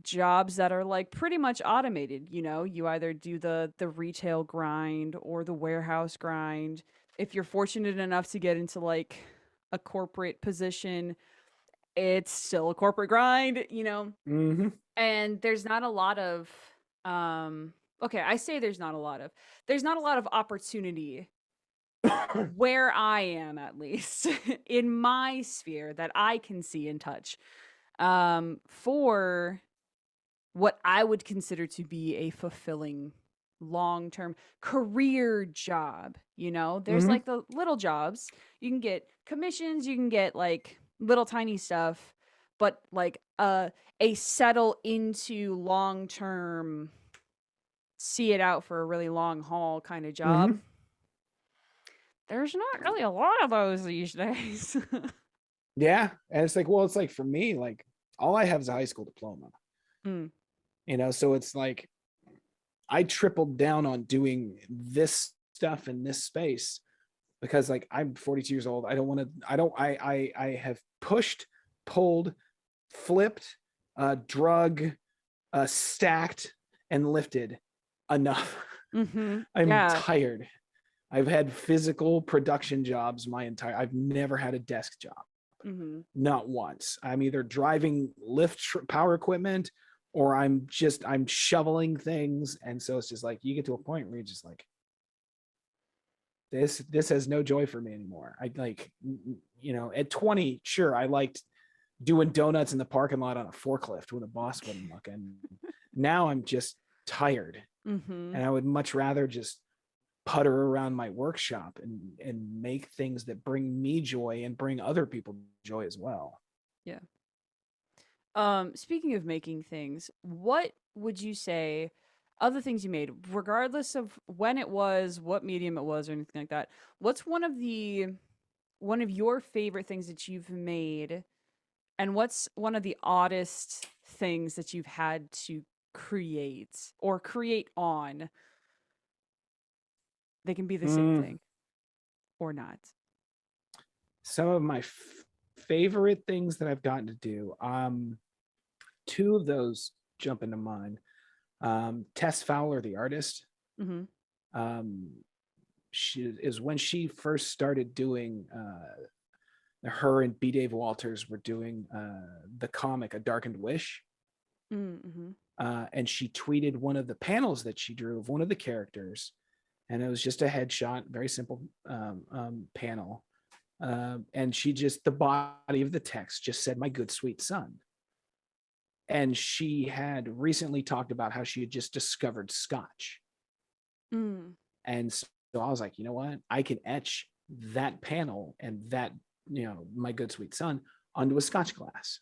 jobs that are like pretty much automated. You either do the retail grind or the warehouse grind. If you're fortunate enough to get into like a corporate position, it's still a corporate grind. Hmm. And there's not a lot of okay, I say there's not a lot of opportunity where I am, at least in my sphere that I can see and touch, for what I would consider to be a fulfilling long-term career job. There's Hmm. like the little jobs. You can get commissions, you can get like little tiny stuff, but like a settle into long-term, see it out for a really long haul kind of job. Hmm. There's not really a lot of those these days. Yeah, and it's like, well, it's like for me, like, all I have is a high school diploma. Mm, So it's like I tripled down on doing this stuff in this space because, like, I'm 42 years old. I don't want to. I have pushed, pulled, flipped, drug, stacked, and lifted enough. mhm. I'm Yeah. tired. I've had physical production jobs I've never had a desk job, Mhm. not once. I'm either driving power equipment, or I'm shoveling things. And so it's just like, you get to a point where you're just like, this has no joy for me anymore. I like, at 20, sure, I liked doing donuts in the parking lot on a forklift when the boss wasn't looking. Now I'm just tired, Mhm. and I would much rather just putter around my workshop and make things that bring me joy and bring other people joy as well. Yeah. Speaking of making things, what would you say other things you made, regardless of when it was, what medium it was, or anything like that? What's one of your favorite things that you've made, and what's one of the oddest things that you've had to create or create on? They can be the same Mm, thing or not. some of my favorite things that I've gotten to do. Two of those jump into mind. Tess Fowler, the artist. Mhm. Um, she is when she first started doing. Her and B. Dave Walters were doing the comic A Darkened Wish, Mhm. and she tweeted one of the panels that she drew of one of the characters, and it was just a headshot, very simple panel. And she just, the body of the text just said, "My good sweet son." And she had recently talked about how she had just discovered Scotch. Mm. And so I was like, you know what? I can etch that panel and that, "My good sweet son," onto a Scotch glass.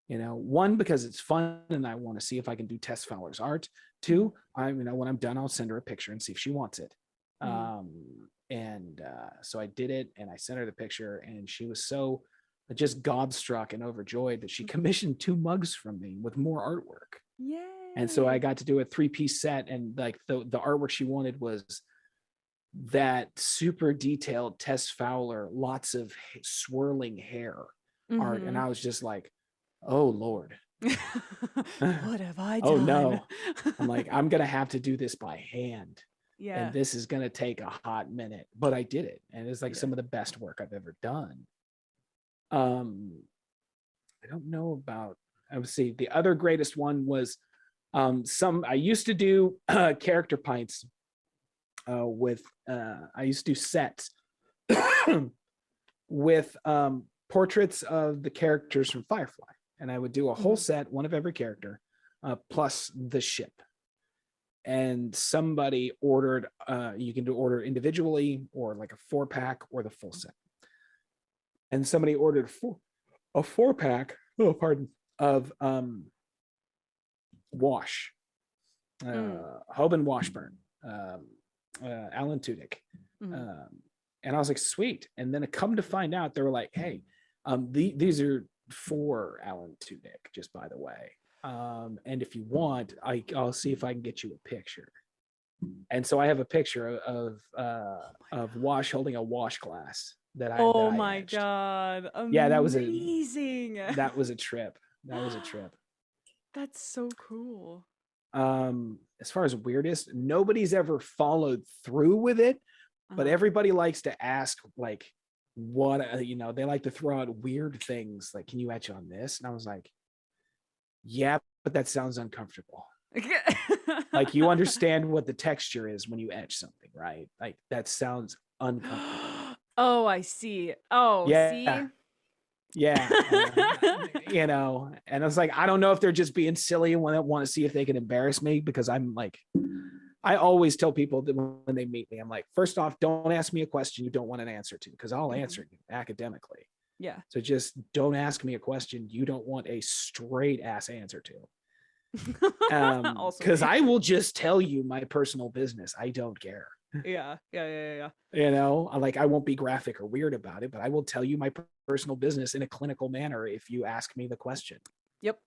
One, because it's fun and I want to see if I can do Tess Fowler's art. Two, when I'm done, I'll send her a picture and see if she wants it. So I did it, and I sent her the picture, and she was so just gobstruck and overjoyed that she commissioned 2 mugs from me with more artwork. Yay. And so I got to do a 3-piece set, and like the artwork she wanted was that super detailed Tess Fowler, lots of swirling hair art. And I was just like, oh Lord. What have I done? Oh no. I'm like, I'm gonna have to do this by hand. Yeah. And this is gonna take a hot minute. But I did it. And it's like some of the best work I've ever done. I don't know about, I would say the other greatest one was I used to do character pints with I used to do sets with portraits of the characters from Firefly. And I would do a whole set, one of every character, plus the ship. And somebody ordered, you can order individually or like a 4-pack or the full set. And somebody ordered a 4-pack, of Wash, Hoban Washburn, Alan Tudyk. And I was like, sweet. And then it come to find out, they were like, hey, these are for Alan Tudyk, just by the way. And if you want, I'll see if I can get you a picture. And so I have a picture of Wash holding a wash glass that I etched. God. Amazing. Yeah, that was a trip. That was a trip. That's so cool. As far as weirdest, nobody's ever followed through with it, but everybody likes to ask, like, what they like to throw out weird things, like, can you etch on this? And I was like, yeah, but that sounds uncomfortable. Like, you understand what the texture is when you etch something, right? Like, that sounds uncomfortable. Oh, I see. Oh, yeah. See? Yeah. And I was like, I don't know if they're just being silly and want to see if they can embarrass me, because I'm like, I always tell people that when they meet me, I'm like, first off, don't ask me a question you don't want an answer to, because I'll answer you academically. Yeah. So just don't ask me a question you don't want a straight ass answer to. Because I will just tell you my personal business. I don't care. Yeah. Like, I won't be graphic or weird about it, but I will tell you my personal business in a clinical manner if you ask me the question. Yep.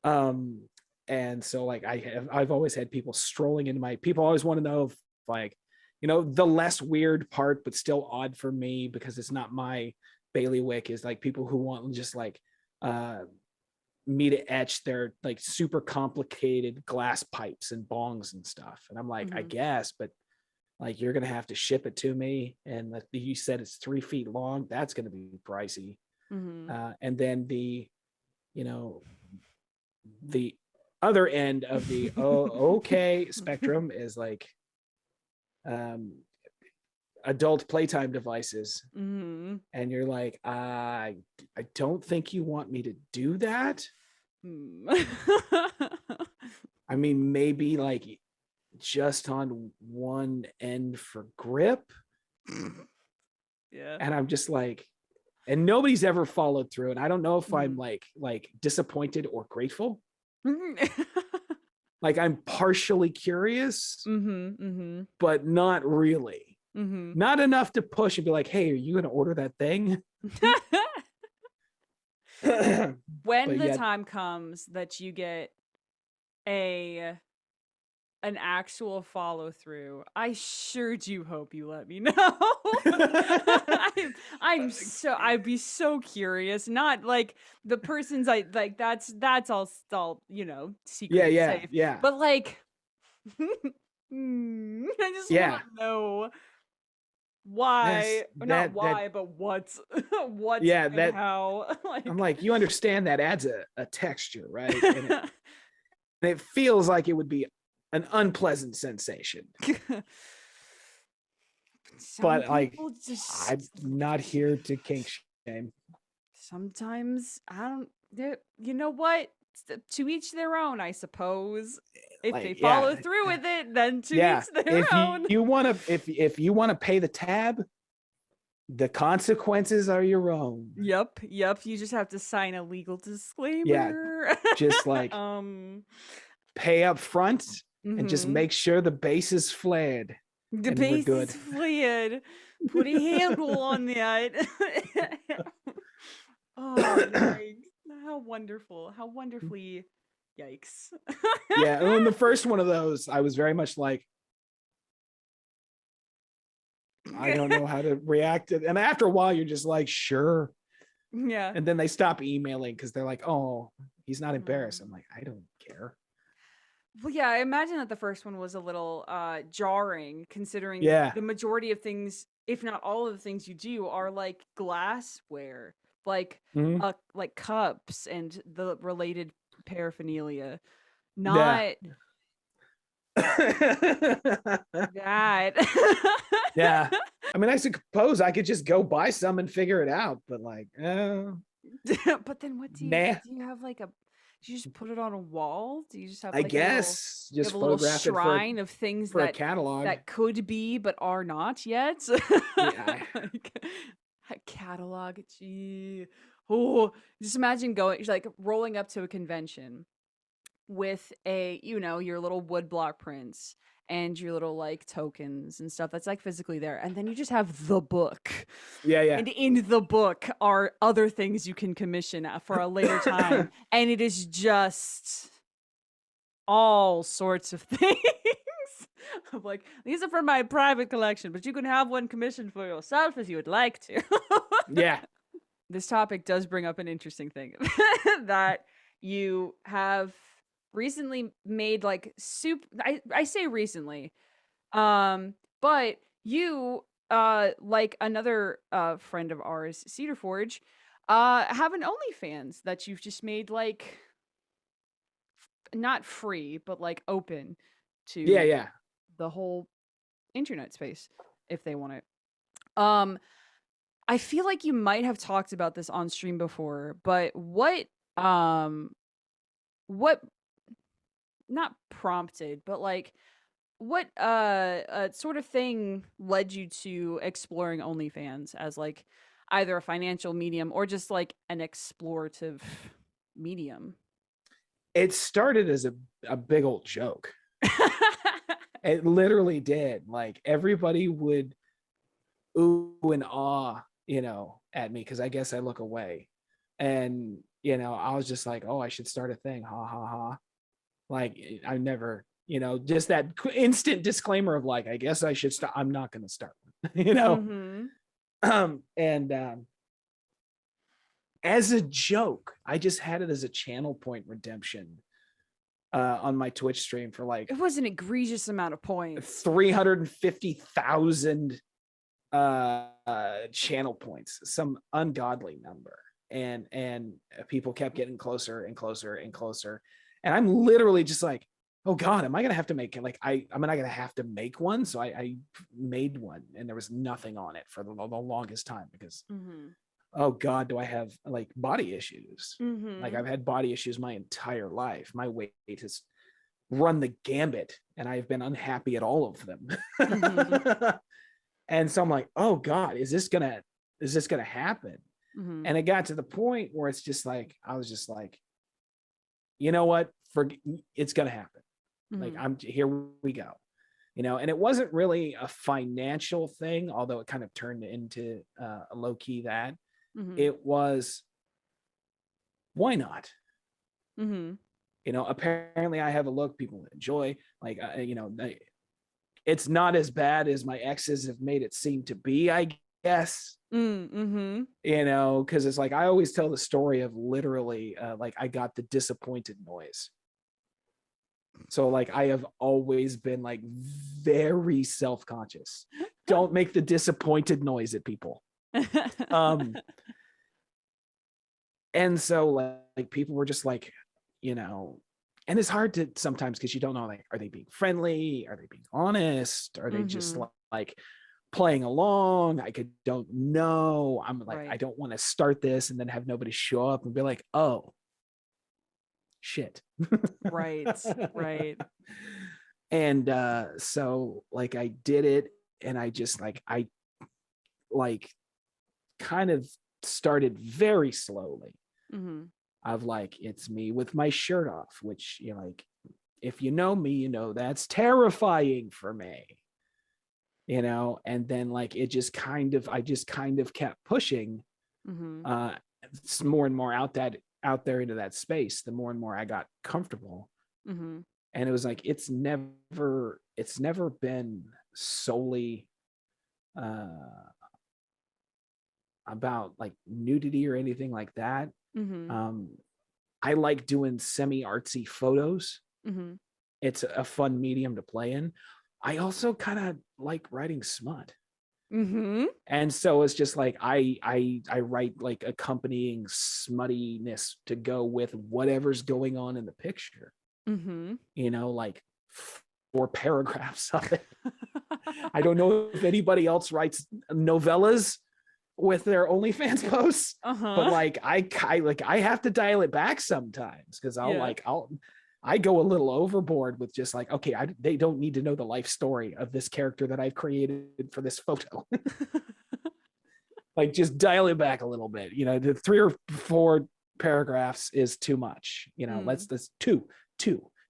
And so, like, I've always had people strolling into people always want to know if, like, the less weird part, but still odd for me because it's not my bailiwick, is like people who want just like me to etch their like super complicated glass pipes and bongs and stuff. And I'm like, I guess, but like, you're going to have to ship it to me. And you said it's 3 feet long. That's going to be pricey. And then the other end of the okay spectrum is like adult playtime devices. And you're like, I don't think you want me to do that. I mean, maybe like just on one end for grip. Yeah. And I'm just like, and nobody's ever followed through. And I don't know if I'm like disappointed or grateful. Like, I'm partially curious, but not really. Not enough to push and be like, hey, are you going to order that thing? When the time comes that you get an actual follow through, I sure do hope you let me know. I'd be so curious. Not like the person's like that's all secret safe. Yeah. But like, I just want to know why, not why, but what's and how. I'm like, you understand that adds a texture, right? And it feels like it would be an unpleasant sensation. But like, I'm not here to kink shame. Sometimes you know what? To each their own, I suppose. If they follow through with it, then to each their own. If you want to pay the tab, The consequences are your own. Yep. You just have to sign a legal Yeah, disclaimer. just like um pay up front and just mhm. make sure the base is flared, The and we're base good. is flared. Put a handle on that. Oh, yikes. How wonderful. How wonderfully yikes. Yeah, and the first one of those, I was very much like, I don't know how to react. And after a while, you're just like, sure. Yeah. And then they stop emailing because they're like, oh, he's not embarrassed. Mm. I'm like, I don't care. Well, yeah, I imagine that the first one was a little jarring considering Yeah. the majority of things, if not all of the things you do, are like glassware, like Mhm. like cups and the related paraphernalia, Yeah. not that. Yeah. I mean, I suppose I could just go buy some and figure it out, but like, But then what nah. do you have like a do you just put it on a wall? Do you just have I like a little guess you have just a little photograph it for shrine of things a catalog. that could be but are not yet? Yeah. Like a catalog, gee. Oh, just imagine going like rolling up to a convention with a your little woodblock prints and your little like tokens and stuff that's like physically there, and then you just have the book, Yeah. and in the book are other things you can commission for a later time, and it is just all sorts of things. I'm like, these are for my private collection, but you can have one commissioned for yourself if you would like to. Yeah. This topic does bring up an interesting thing that you have recently made like soup. I say recently, but you like another friend of ours, Cedar Forge, have an OnlyFans that you've just made like not free, but like open Yeah. to Yeah. the whole internet space if they want it. I feel like you might have talked about this on stream before, but um what not prompted, but like what sort of thing led you to exploring OnlyFans as like either a financial medium or just like an explorative medium? It started as a big old joke. It literally did. Like everybody would ooh and ah, at me because I guess I look away. And, I was just like, oh, I should start a thing. Ha ha ha. Like I never, just that instant disclaimer of like, I guess I should start. I'm not going to start one, Mhm. And as a joke, I just had it as a channel point redemption on my Twitch stream for like It was an egregious amount of points. 350,000 channel points, some ungodly number. And people kept getting closer and closer and closer. And I'm literally just like, oh God, am I gonna have to make it? Like I'm not gonna have to make one. So I made one, and there was nothing on it for the longest time because Mhm. oh God, do I have like body issues? Like Mhm. I've had body issues my entire life. My weight has run the gambit, and I've been unhappy at all of them. Mhm. And so I'm like, oh God, is this gonna happen? Mhm. And it got to the point where it's just like, I was just like, you know what? It's gonna happen. Like Mhm. here we go. And it wasn't really a financial thing, although it kind of turned into a low key that. Mhm. It was, why not? Mhm. Apparently I have a look people enjoy. Like, it's not as bad as my exes have made it seem to be, I guess. Mhm. Because it's like I always tell the story of literally like I got the disappointed noise. So like I have always been like very self-conscious. Don't make the disappointed noise at people. Um and so like people were just like, you know, and it's hard to sometimes because you don't know, like, are they being friendly? Are they being honest? Are they just Mhm. like playing along? I don't know. I'm like, I Right. don't want to start this and then have nobody show up and be like, oh shit. Right. Right. And so like I did it, and I just like kind of started very slowly Mm-hmm. of like, it's me with my shirt off, which, you know, like, if you know me, you know that's terrifying for me, you know. And then like I just kind of kept pushing Mm-hmm. more and more out there into that space, the more and more I got comfortable. Mm-hmm. And it was like, it's never been solely uh about like nudity or anything like that. Mm-hmm. um I like doing semi artsy photos. Mm-hmm. It's a fun medium to play in. I also kind of like writing smut. Mm-hmm. And so it's just like I write like accompanying smuttiness to go with whatever's going on in the picture. Mm-hmm. You know, like 4 paragraphs of it. I don't know if anybody else writes novellas with their OnlyFans posts, but Uh-huh. like I have to dial it back sometimes because Yeah. I go a little overboard with just like, okay, they don't need to know the life story of this character that I've created for this photo. Like, just dial it back a little bit. You know, the 3 or 4 paragraphs is too much. You know, Mm. let's two.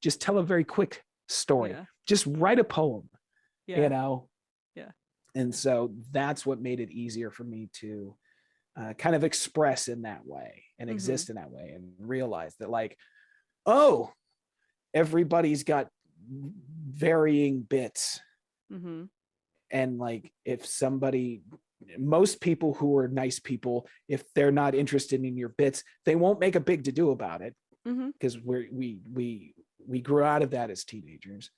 Just tell a very quick story. Yeah. Just write a poem, you Yeah. know. Yeah. And so that's what made it easier for me to kind of express in that way and Mm-hmm. exist in that way and realize that, like, oh, everybody's got varying bits. Mm-hmm. And like, if somebody, most people who are nice people, if they're not interested in your bits, they won't make a big to do about it, Mm-hmm. because we grew out of that as teenagers,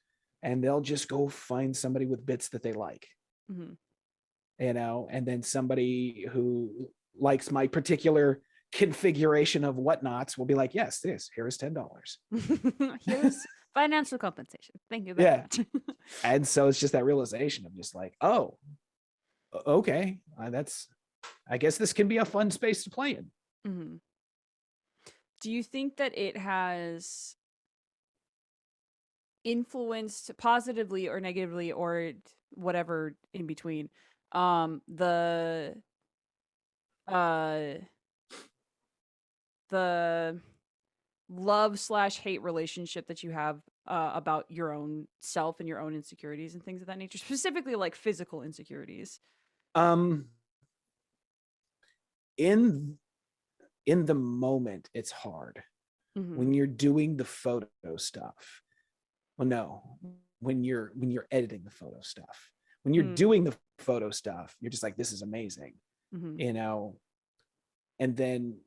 and they'll just go find somebody with bits that they like, Mm-hmm. you know. And then somebody who likes my particular configuration of whatnots will be like, yes, here is $10. Here's financial compensation. Thank you very Yeah. much. And so it's just that realization of just like, oh, okay, that's, I guess this can be a fun space to play in. Mm-hmm. Do you think that it has influenced positively or negatively or whatever in between the uh the love/hate relationship that you have about your own self and your own insecurities and things of that nature, specifically like physical insecurities? um in in the moment it's hard Mm-hmm. when you're doing the photo stuff. Well, no, when you're editing the photo stuff. When you're Mm-hmm. doing the photo stuff, you're just like, this is amazing, Mm-hmm. you know. And then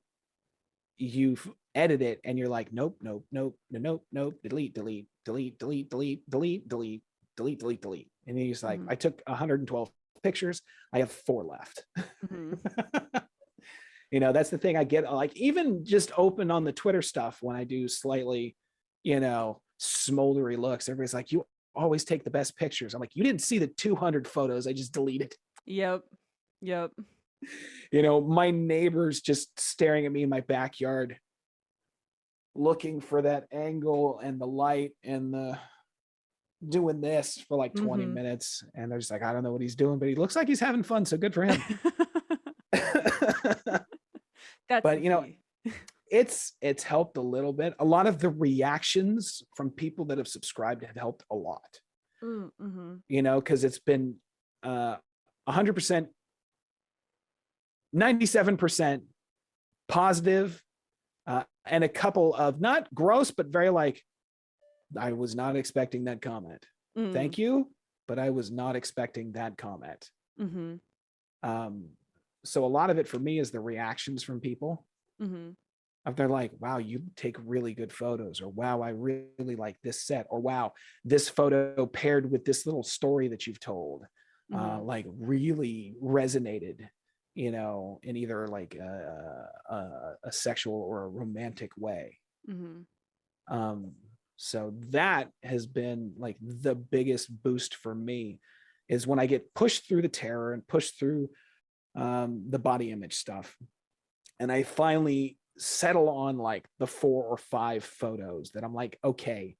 you edit it and you're like, nope, nope, nope, nope, nope, delete, delete, delete, delete, delete, delete, delete, delete, delete, delete. And then you're just like, Mm-hmm. I took 112 pictures, I have 4 left. Mm-hmm. You know, that's the thing. I get, like, even just open on the Twitter stuff when I do slightly, you know, smoldery looks, everybody's like, you always take the best pictures. I'm like, you didn't see the 200 photos I just deleted. Yep. Yep. You know, my neighbors just staring at me in my backyard, looking for that angle and the light and the doing this for like 20 Mm-hmm. minutes. And they're just like, I don't know what he's doing, but he looks like he's having fun. So good for him. That's the But, you know, key. it's helped a little bit. A lot of the reactions from people that have subscribed have helped a lot, Mm-hmm. you know, because it's been 100%, 97% positive, and a couple of not gross, but very like, I was not expecting that comment. Mm-hmm. Thank you, but I was not expecting that comment. Mm-hmm. Um, so a lot of it for me is the reactions from people. Mm-hmm. They're like, wow, you take really good photos, or wow, I really like this set, or wow, this photo paired with this little story that you've told, Mm-hmm. like really resonated, you know, in either like a sexual or a romantic way. Mm-hmm. Um, so that has been like the biggest boost for me, is when I get pushed through the terror and pushed through the body image stuff, and I finally settle on like the 4 or 5 photos that I'm like, okay,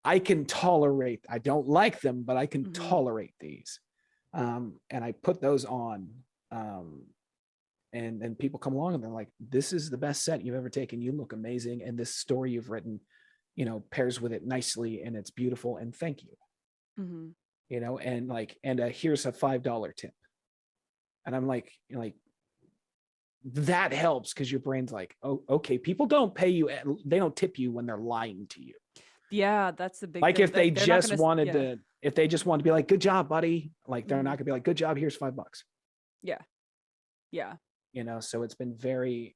I can tolerate. I don't like them, but I can Mm-hmm. tolerate these. And I put those on. and people come along and they're like, this is the best set you've ever taken. You look amazing. And this story you've written, pairs with it nicely and it's beautiful. And thank you, Mm-hmm. and like, and here's a $5 tip. And I'm like, that helps because your brain's like, oh, okay, people don't pay you. They don't tip you when they're lying to you. Yeah, that's the big Like thing. if they They're not just gonna. wanted Yeah. to, if they just wanted to be like, good job, buddy. Like they're Mm-hmm. not gonna be like, good job. Here's $5. Yeah. Yeah. So it's been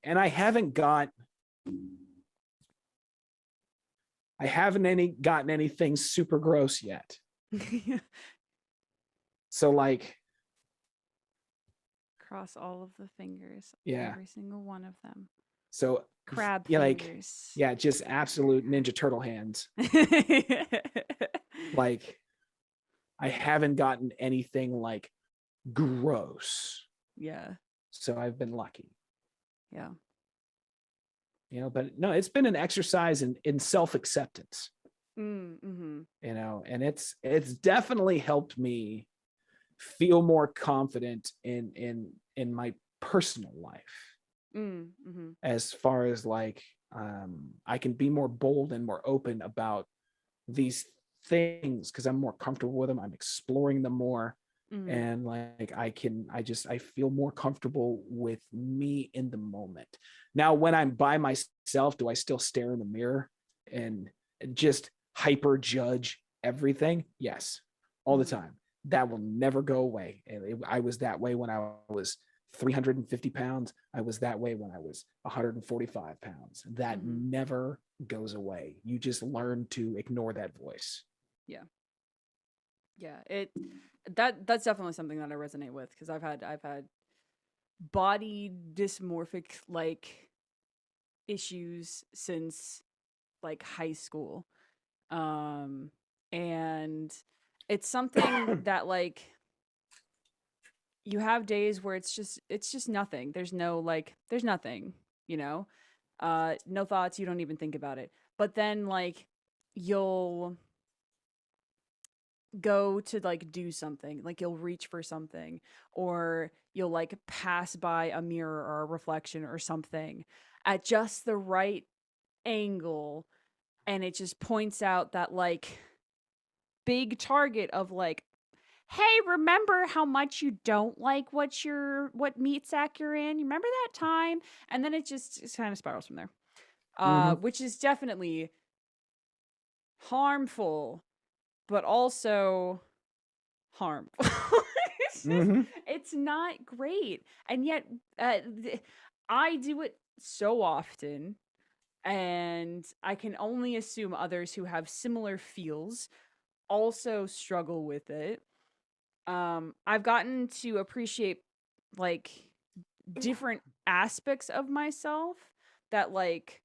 and I haven't gotten gotten anything super gross yet. So like, Cross all of the fingers. yeah. Every single one of them. So Crab yeah, like, fingers. yeah, just absolute Ninja Turtle hands. Like, I haven't gotten anything like gross. Yeah. So I've been lucky. Yeah. But no, it's been an exercise in self-acceptance. Mm-hmm. And it's definitely helped me feel more confident in my personal life. Mm-hmm. As far as like, I can be more bold and more open about these things because I'm more comfortable with them. I'm exploring them more. Mm-hmm. And like, I feel more comfortable with me in the moment. Now, when I'm by myself, do I still stare in the mirror and just hyper judge everything? Yes, all the time. That will never go away. And I was that way when I was 350 pounds. I was that way when I was 145 pounds. That never goes away. You just learn to ignore that voice. Yeah. Yeah. That's definitely something that I resonate with because I've had body dysmorphic like issues since like high school. And it's something that like you have days where it's just nothing. There's nothing, you know? No thoughts, you don't even think about it. But then like you'll go to like do something, like you'll reach for something or you'll like pass by a mirror or a reflection or something at just the right angle and it just points out that like big target of like, hey, remember how much you don't like what meat sack you're in? You remember that time? And then it kind of spirals from there. Which is definitely harmful, but also harmful. It's not great. And yet I do it so often and I can only assume others who have similar feels also struggle with it. I've gotten to appreciate like different aspects of myself that like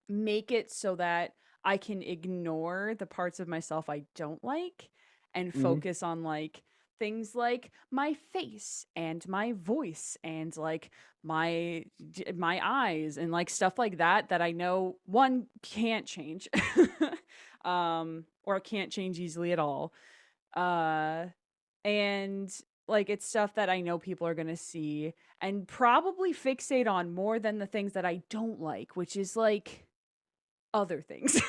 make it so that I can ignore the parts of myself I don't like and focus on like things like my face and my voice and like my eyes and like stuff like that I know one can't change or can't change easily at all. Uh and like it's stuff that I know people are going to see and probably fixate on more than the things that I don't like, which is like other things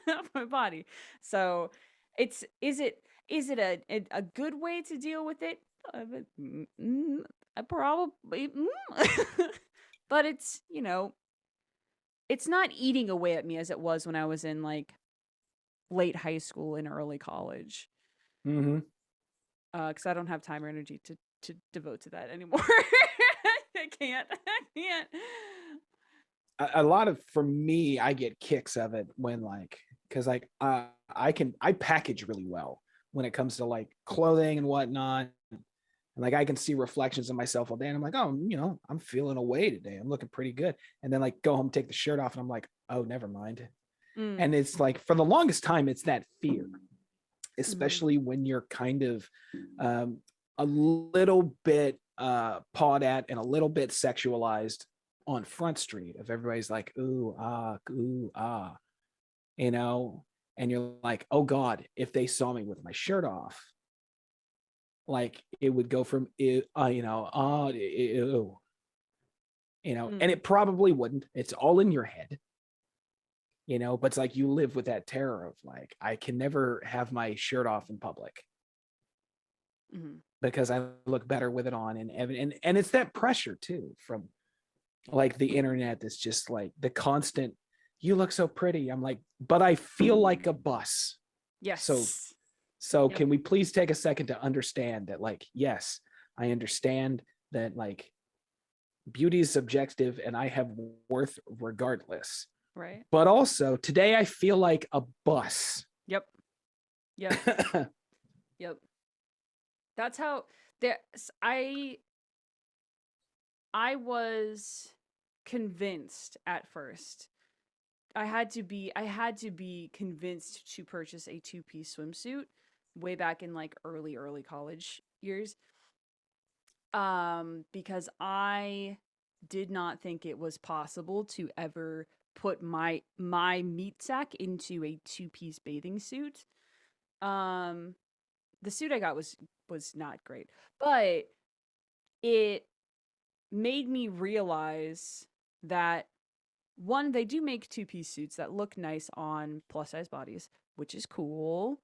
of my body. So it's is it a good way to deal with it? I probably but it's, it's not eating away at me as it was when I was in like late high school and early college. Because I don't have time or energy to devote to that anymore. I can't. I can't. A lot of, for me, I get kicks of it when like, because like, I package really well when it comes to like clothing and whatnot. And like I can see reflections of myself all day and I'm like, oh, I'm feeling away today, I'm looking pretty good. And then like go home, take the shirt off, and I'm like, oh, never mind. And it's like, for the longest time, it's that fear, especially when you're kind of a little bit pawed at and a little bit sexualized on Front Street, of everybody's like, ooh, ah, and you're like, oh God, if they saw me with my shirt off, like it would go from ew, ew, and Mm. it probably wouldn't. It's all in your head, but it's like you live with that terror of like, I can never have my shirt off in public Mm. because I look better with it on, and it's that pressure too from like the internet that's just like the constant, you look so pretty. I'm like, but I feel like a bus. So Yes. so Yep. can we please take a second to understand that, like, yes, I understand that like beauty is subjective and I have worth regardless. Right. But also today I feel like a bus. Yep. Yep. Yep. That's how there I was convinced at first. I had to be convinced to purchase a two-piece swimsuit way back in like early college years. Because I did not think it was possible to ever put my meat sack into a two-piece bathing suit. Um the suit I got was not great, but it made me realize that one, they do make two-piece suits that look nice on plus size bodies, which is cool.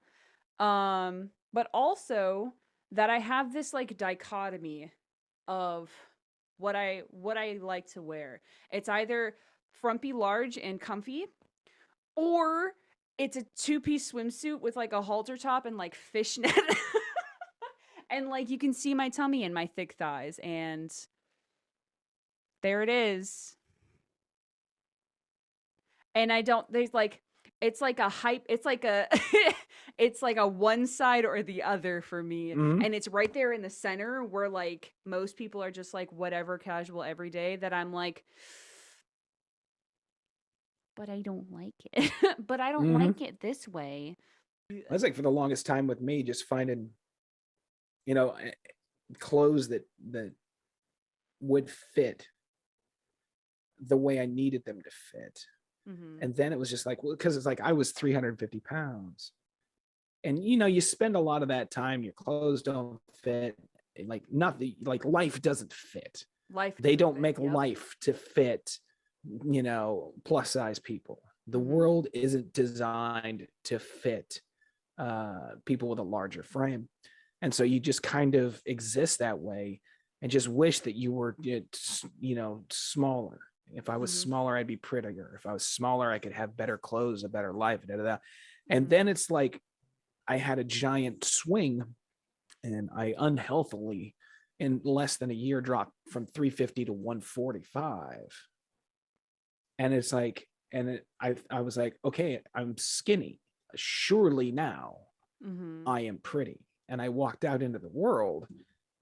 But also that I have this like dichotomy of what I like to wear. It's either frumpy large and comfy, or it's a two-piece swimsuit with like a halter top and like fishnet. And like you can see my tummy and my thick thighs, and there it is. And I don't there's like it's like a hype it's like a it's like a one side or the other for me, Mhm. and it's right there in the center where like most people are just like whatever casual every day, that I'm like, but I don't like it. But I don't Mhm. like it this way. That's like for the longest time with me, just finding, you know, clothes that would fit the way I needed them to fit. Mhm. And then it was just like, well, because it's like I was 350 pounds. And you spend a lot of that time, your clothes don't fit, like nothing, like life doesn't fit. Life They doesn't don't fit. make Yep. life to fit, plus size people. The Mhm. world isn't designed to fit people with a larger frame. And so you just kind of exist that way and just wish that you were, smaller. If I was Mhm. smaller, I'd be prettier. If I was smaller, I could have better clothes, a better life. Da, da, da. And Mhm. then it's like I had a giant swing and I unhealthily, in less than a year, dropped from 350 to 145. And it's like, I was like, okay, I'm skinny. Surely now Mhm. I am pretty. And I walked out into the world,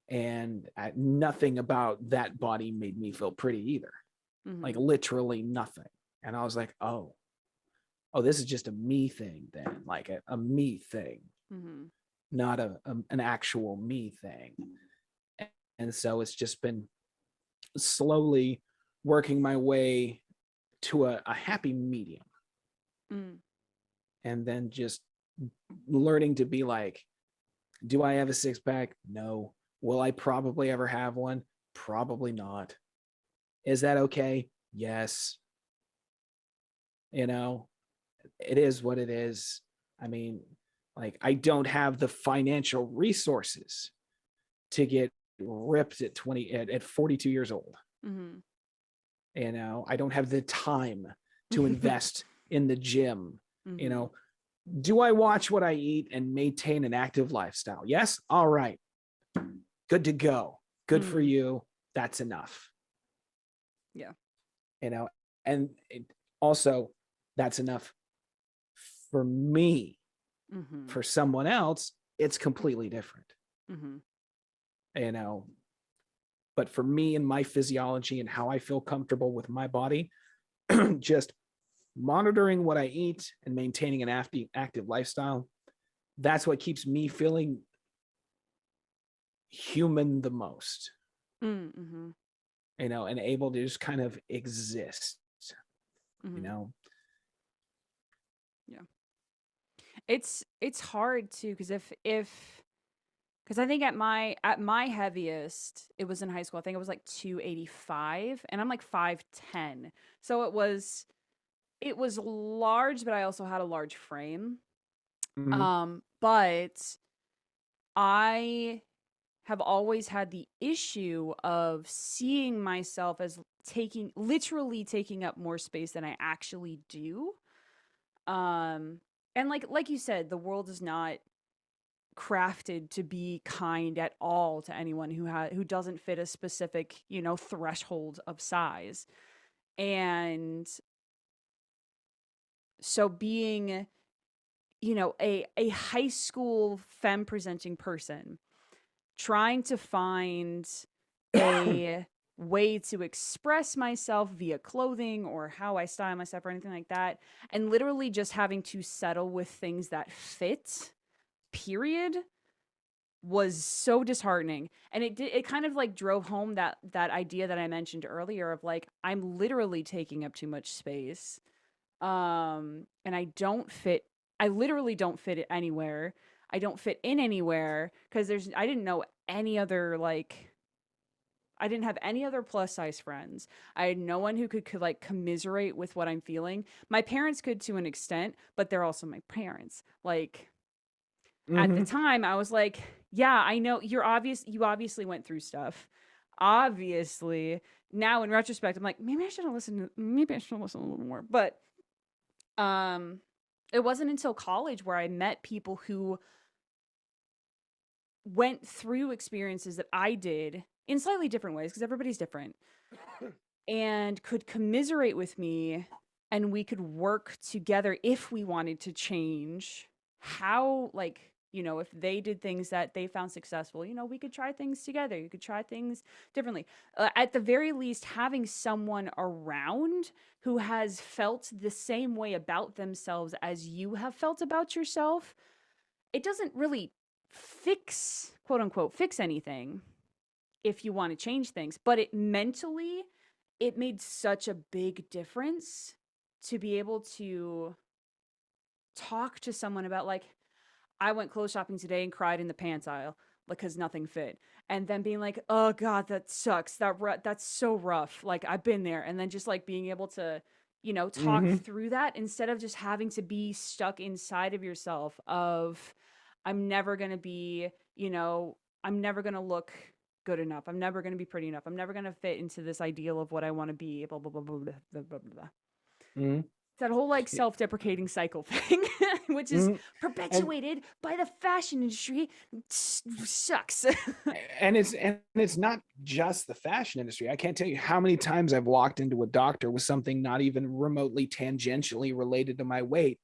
and nothing about that body made me feel pretty either. Like Mhm. literally nothing. And I was like, oh, this is just a me thing then, like a me thing, Mhm. not an actual me thing. And so it's just been slowly working my way to a happy medium, Mhm. and then just learning to be like, do I have a six pack? No. Will I probably ever have one? Probably not. Is that okay? Yes. You know, it is what it is. I mean, like, I don't have the financial resources to get ripped at 20 at 42 years old. Mhm. I don't have the time to invest in the gym. You Mhm. know, do I watch what I eat and maintain an active lifestyle? Yes. All right. Good to go. Good for Mhm. you. That's enough. Yeah. You know, and also that's enough for me. Mhm. For someone else, it's completely different. Mhm. You know, but for me and my physiology and how I feel comfortable with my body, just monitoring what I eat and maintaining an active lifestyle, that's what keeps me feeling human the most, Mhm. and able to just kind of exist, you Mhm. know? Yeah. It's hard too, because if Because I think at my heaviest, it was in high school. I think it was like 285, and I'm like 5'10". So it was large, but I also had a large frame. Mhm. But I have always had the issue of seeing myself as literally taking up more space than I actually do. Um, and like you said, the world is not crafted to be kind at all to anyone who doesn't fit a specific, threshold of size. And so being, a high school femme presenting person trying to find a way to express myself via clothing or how I style myself or anything like that, and literally just having to settle with things that fit, period, was so disheartening. And it kind of like drove home that idea that I mentioned earlier of like I'm literally taking up too much space. And I literally don't fit it anywhere. I don't fit in anywhere because I didn't know any other like I didn't have any other plus size friends. I had no one who could like commiserate with what I'm feeling. My parents could to an extent, but they're also my parents. Like at the Mhm. time I was like, yeah, I know you obviously went through stuff. Obviously. Now in retrospect, I'm like, maybe I should have listened a little more. But um it wasn't until college where I met people who went through experiences that I did in slightly different ways because everybody's different and could commiserate with me, and we could work together if we wanted to change how, like, if they did things that they found successful, we could try things together. You could try things differently. At the very least, having someone around who has felt the same way about themselves as you have felt about yourself, it doesn't really fix, quote unquote, fix anything if you want to change things, but it made such a big difference to be able to talk to someone about, like, I went clothes shopping today and cried in the pants aisle because nothing fit. And then being like, "Oh god, that sucks. That's so rough. Like I've been there." And then just like being able to, talk Mhm. through that instead of just having to be stuck inside of yourself of I'm never going to be, I'm never going to look good enough. I'm never going to be pretty enough. I'm never going to fit into this ideal of what I want to be, blah blah blah blah blah blah blah. Blah. Mhm. That whole like Yeah. self-deprecating cycle thing, which is Mhm. And perpetuated by the fashion industry, sucks. and it's not just the fashion industry. I can't tell you how many times I've walked into a doctor with something not even remotely tangentially related to my weight,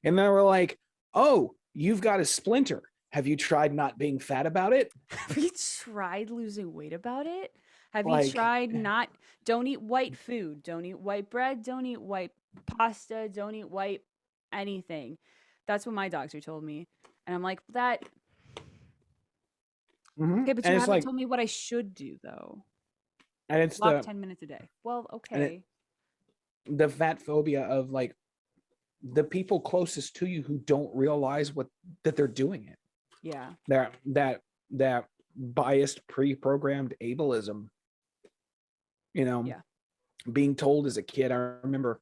and they were like, "Oh, you've got a splinter. Have you tried not being fat about it?" Have you tried losing weight about it? Have you Like, tried not, don't eat white food, don't eat white bread, don't eat white pasta, don't eat white anything? That's what my doctor told me. And I'm like, mhm. okay, but you And it's haven't like, told me what I should do though. and it's Walk the 10 minutes a day. Well, and it, okay. the fat phobia of like the people closest to you who don't realize what that they're doing it. Yeah. That biased pre-programmed ableism, you know, Yeah. being told as a kid. I remember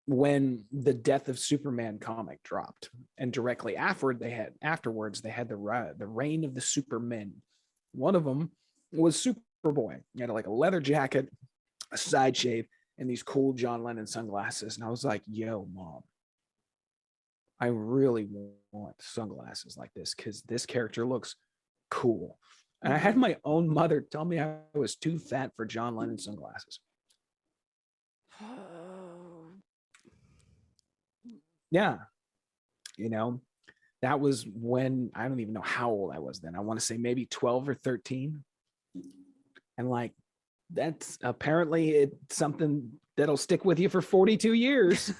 when the Death of Superman comic dropped, and directly afterwards they had the reign of the Supermen. One of them was Superboy. He had like a leather jacket, a side shave, and these cool John Lennon sunglasses. And I was like, "Yo, mom, I really want sunglasses like this because this character looks cool." And I had Mhm. my own mother tell me I was too fat for John Lennon sunglasses. Yeah, you know, that was when I don't even know how old I was then. I want to say maybe 12 or 13. And like, that's apparently it's something that'll stick with you for 42 years.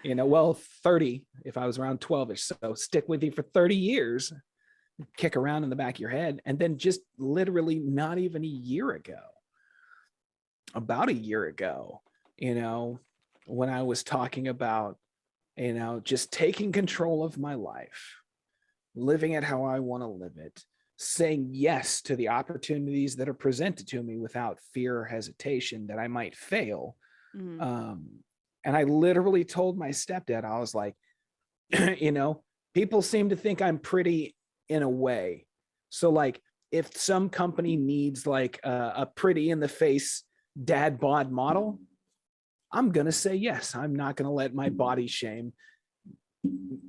Well, 30 if I was around 12ish. So stick with you for 30 years, kick around in the back of your head. And then just literally not even a year ago, about a year ago, you know, when I was talking about, just taking control of my life, living it how I want to live it, saying yes to the opportunities that are presented to me without fear or hesitation that I might fail. Mm-hmm. Um, and I literally told my stepdad, I was like, you know, people seem to think I'm pretty in a way. So, like, if some company needs like a pretty in the face dad bod model, I'm going to say yes. I'm not going to let my body shame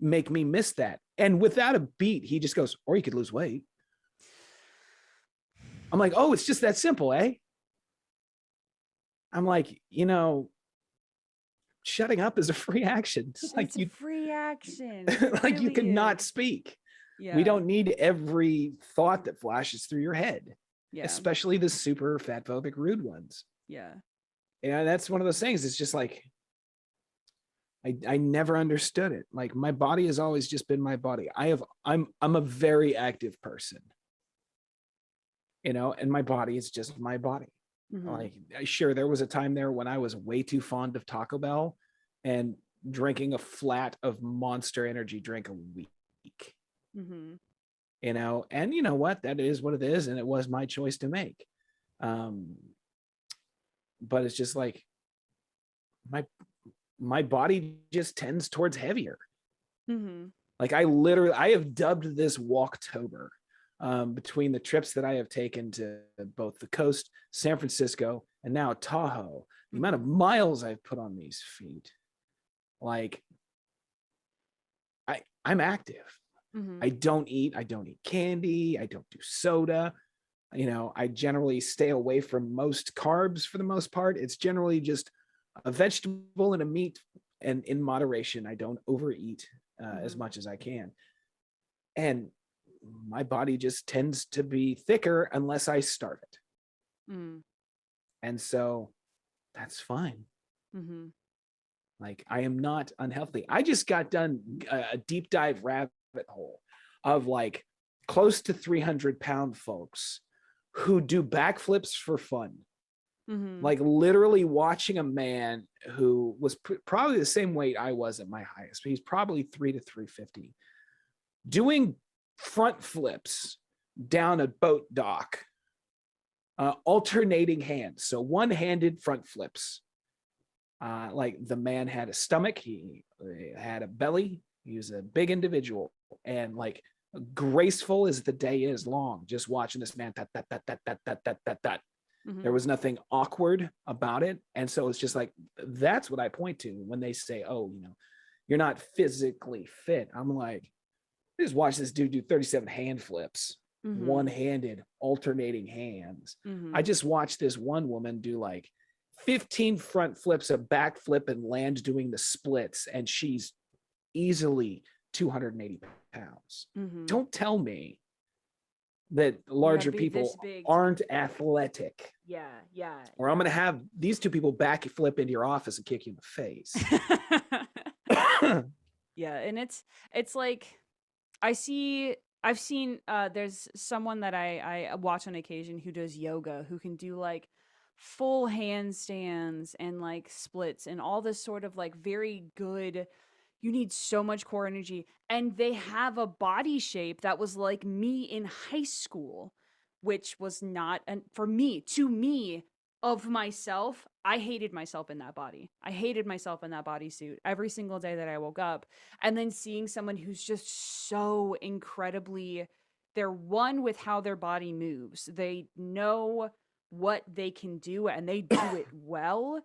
make me miss that. And without a beat, he just goes, or you could lose weight. I'm like, oh, it's just that simple, eh? I'm like, shutting up is a free action. It's a free action. It Like you really cannot is. speak. We Yeah. don't need every thought that flashes through your head, Yeah. especially the super fat phobic rude ones. Yeah. And that's one of those things. It's just like, I never understood it. Like my body has always just been my body. I'm a very active person, and my body is just my body. Mm-hmm. Like, sure, there was a time there when I was way too fond of Taco Bell and drinking a flat of Monster Energy drink a week. Mm-hmm. And you know what? That is what it is, and it was my choice to make. Um, but it's just like my my body just tends towards heavier. Mm-hmm. Like I have dubbed this Walktober, between the trips that I have taken to both the coast, San Francisco, and now Tahoe. The amount of Mm-hmm. miles I've put on these feet, like I'm active. Mm-hmm. I don't eat candy. I don't do soda. I generally stay away from most carbs for the most part. It's generally just a vegetable and a meat, and in moderation. I don't overeat as Mm-hmm. much as I can. And my body just tends to be thicker unless I starve it. Mm-hmm. And so that's fine. Mm-hmm. Like I am not unhealthy. I just got done a deep dive rabbit hole of like close to 300-pound folks who do backflips for fun. Mm-hmm. Like literally watching a man who was probably the same weight I was at my highest, but he's probably 3 to 350, doing front flips down a boat dock, alternating hands. So one-handed front flips. Like the man had a stomach, he had a belly. He was a big individual, and like graceful as the day is long. Just watching this man, that. There Mm-hmm. was nothing awkward about it, and so it's just like that's what I point to when they say, "Oh, you're not physically fit." I'm like, just watch this dude do 37 hand flips, Mm-hmm. one-handed, alternating hands. I Mm-hmm. just watched this one woman do like 15 front flips, a back flip, and land doing the splits, and she's easily 280 pounds. Mm-hmm. Don't tell me that You gotta larger be this people big to be aren't athletic, yeah, yeah, or I'm going to have these two people back flip into your office and kick you in the face. yeah. Yeah, and it's like I've seen there's someone that I watch on occasion who does yoga who can do like full handstands and like splits and all this sort of like very good, you need so much core energy, and they have a body shape that was like me in high school, which was not, and for me, to me, of myself, I hated myself in that body. I hated myself in that bodysuit every single day that I woke up. And then seeing someone who's just so incredibly, they're one with how their body moves. They know what they can do and they do it well,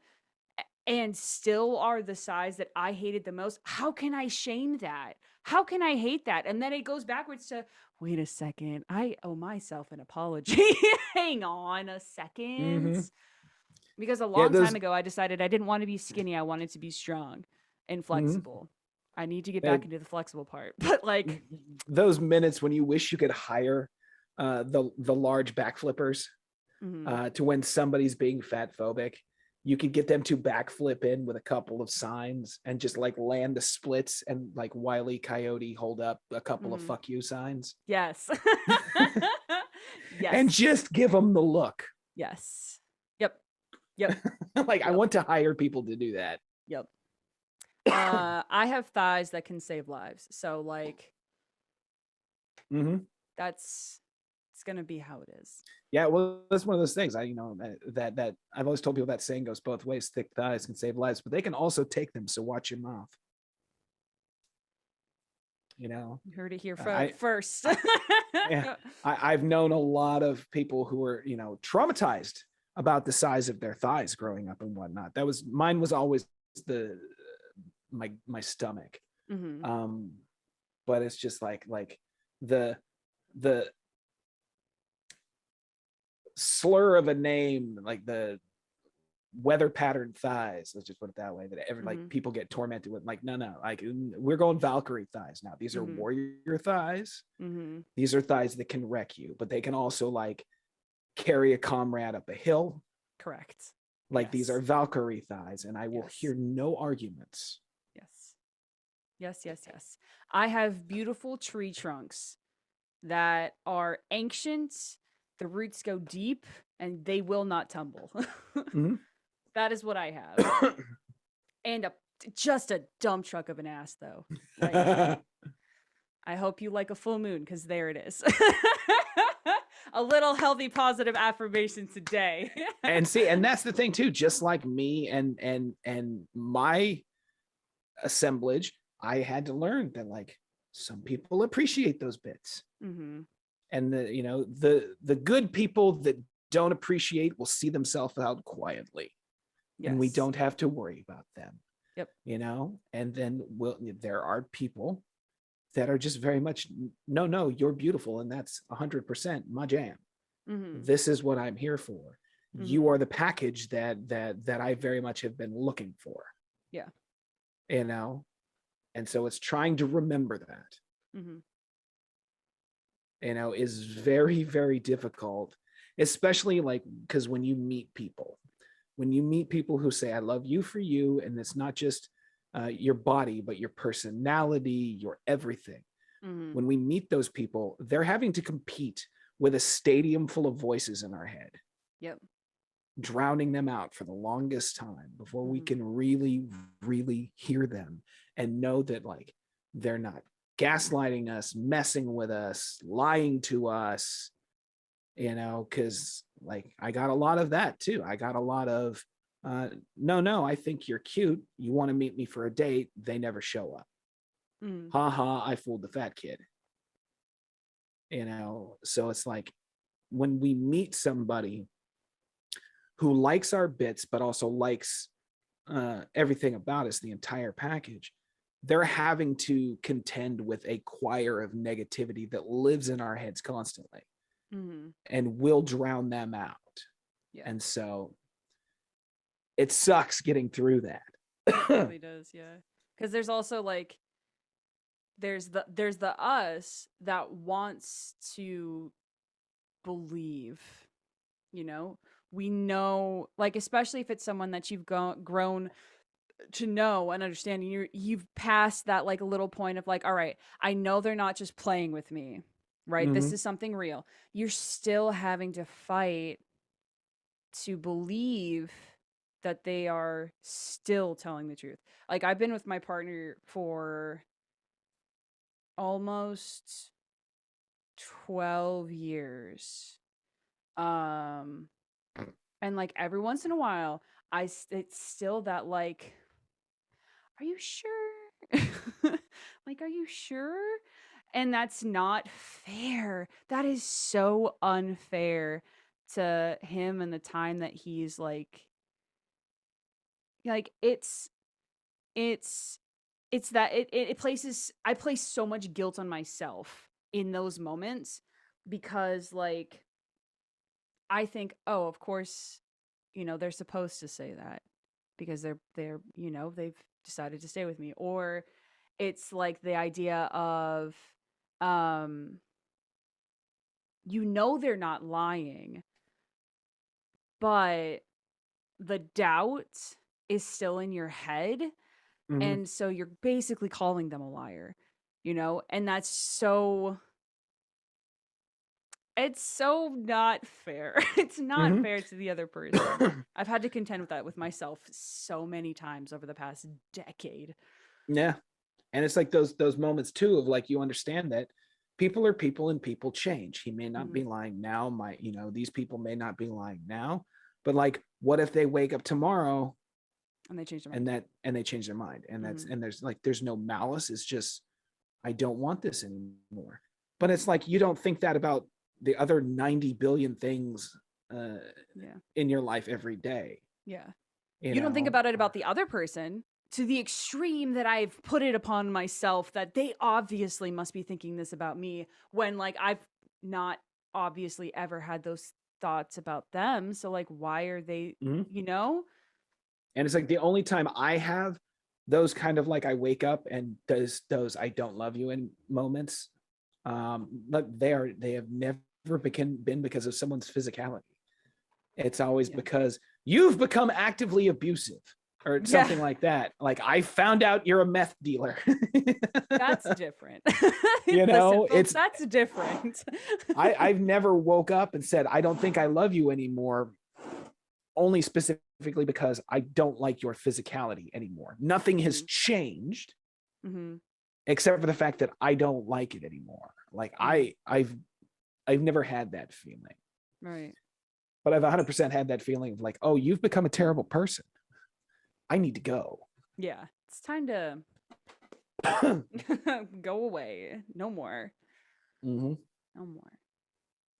and still are the size that I hated the most. How can I shame that? How can I hate that? And then it goes backwards to, wait a second, I owe myself an apology. Hang on a second. Mm-hmm. Because a Yeah, long time those ago, I decided I didn't want to be skinny. I wanted to be strong and mm-hmm. flexible. I need to get uh, back into the flexible part. But like, those minutes when you wish you could hire the large backflippers, mm-hmm. to when somebody's being fat phobic, you could get them to backflip in with a couple of signs and just like land the splits and like Wile E. Coyote hold up a couple of Mm-hmm. fuck you signs. Yes. And Yes. just give them the look. Yes. Yep. Yep. Like I Yep. want to hire people to do that. Yep. I have thighs that can save lives. So like Mm-hmm. It's gonna be how it is. Yeah, well, that's one of those things. That I've always told people that saying goes both ways. Thick thighs can save lives, but they can also take them. So watch your mouth. You know, You heard it here I, first. I yeah, I've known a lot of people who were, traumatized about the size of their thighs growing up and whatnot. Mine was always the my stomach. Mm-hmm. But it's just like the the slur of a name, like the weather patterned thighs, let's just put it that way, that like people get tormented with, like, no, like, we're going Valkyrie thighs now. These are warrior thighs. These are thighs that can wreck you, but they can also like carry a comrade up a hill. Correct. Like, these are Valkyrie thighs, and I will hear no arguments. Yes. I have beautiful tree trunks that are ancient. The roots go deep and they will not tumble. That is what I have. And just a dump truck of an ass, though. Like, I hope you like a full moon, because there it is. A little healthy, positive affirmation today. And that's the thing too. Just like me and my assemblage, I had to learn that, like, some people appreciate those bits. And the good people that don't appreciate will see themselves out quietly. And we don't have to worry about them. Yep. And then there are people that are just very much, no, you're beautiful, and that's 100% my jam. This is what I'm here for. You are the package that I very much have been looking for. Yeah. And so it's trying to remember that. Is very, very difficult, especially like, because when you meet people who say, I love you for you, and it's not just your body, but your personality, your everything. When we meet those people, they're having to compete with a stadium full of voices in our head. Yep. Drowning them out for the longest time before we can really, really hear them and know that, like, they're not gaslighting us, messing with us, lying to us, because, like, I got a lot of that too. I got a lot of, no, I think you're cute. You want to meet me for a date. They never show up. Ha ha, I fooled the fat kid. So it's like, when we meet somebody who likes our bits, but also likes everything about us, the entire package, they're having to contend with a choir of negativity that lives in our heads constantly and will drown them out. Yeah. And so it sucks getting through that. It really does, yeah. Because there's also, like, there's the us that wants to believe, we know, like, especially if it's someone that you've grown to know and understand, you've passed that, like, a little point of, like, all right, I know they're not just playing with me, right? This is something real. You're still having to fight to believe that they are still telling the truth. Like, I've been with my partner for almost 12 years. And, like, every once in a while, it's still that, like, are you sure? Like, are you sure? And that's not fair. That is so unfair to him and the time that he's like it's that it places I place so much guilt on myself in those moments, because, like, I think, oh, of course, they're supposed to say that because they're they've decided to stay with me. Or it's like the idea of um they're not lying, but the doubt is still in your head. And so you're basically calling them a liar, and that's it's so not fair. It's not fair to the other person. I've had to contend with that with myself so many times over the past decade. Yeah. And it's like those moments too of, like, you understand that people are people and people change. He may not Mm-hmm. be lying now. These people may not be lying now, but like, what if they wake up tomorrow And they changed their mind. and they change their mind? And Mm-hmm. there's no malice. It's just, I don't want this anymore. But it's like, you don't think that about the other 90 billion things uh, Yeah. in your life every day. Yeah. You You don't think know, about it about the other person to the extreme that I've put it upon myself that they obviously must be thinking this about me when like I've not obviously ever had those thoughts about them. So like why are they, Mhm. you know? And it's like the only time I have those kind of like, I wake up and those I don't love you in moments, but they have never been because of someone's physicality. It's always Yeah. because you've become actively abusive or Yeah. something like that. Like, I found out you're a meth dealer. That's different. Listen, folks, It's that's different. I've never woke up and said, I don't think I love you anymore, only specifically because I don't like your physicality anymore. Nothing has Mhm. changed Mhm. except for the fact that I don't like it anymore. Like, Yeah. I've never had that feeling, Right. but I've 100% had that feeling of like, oh, you've become a terrible person. I need to go. Yeah. It's time to go away. No more. Mm-hmm. No more.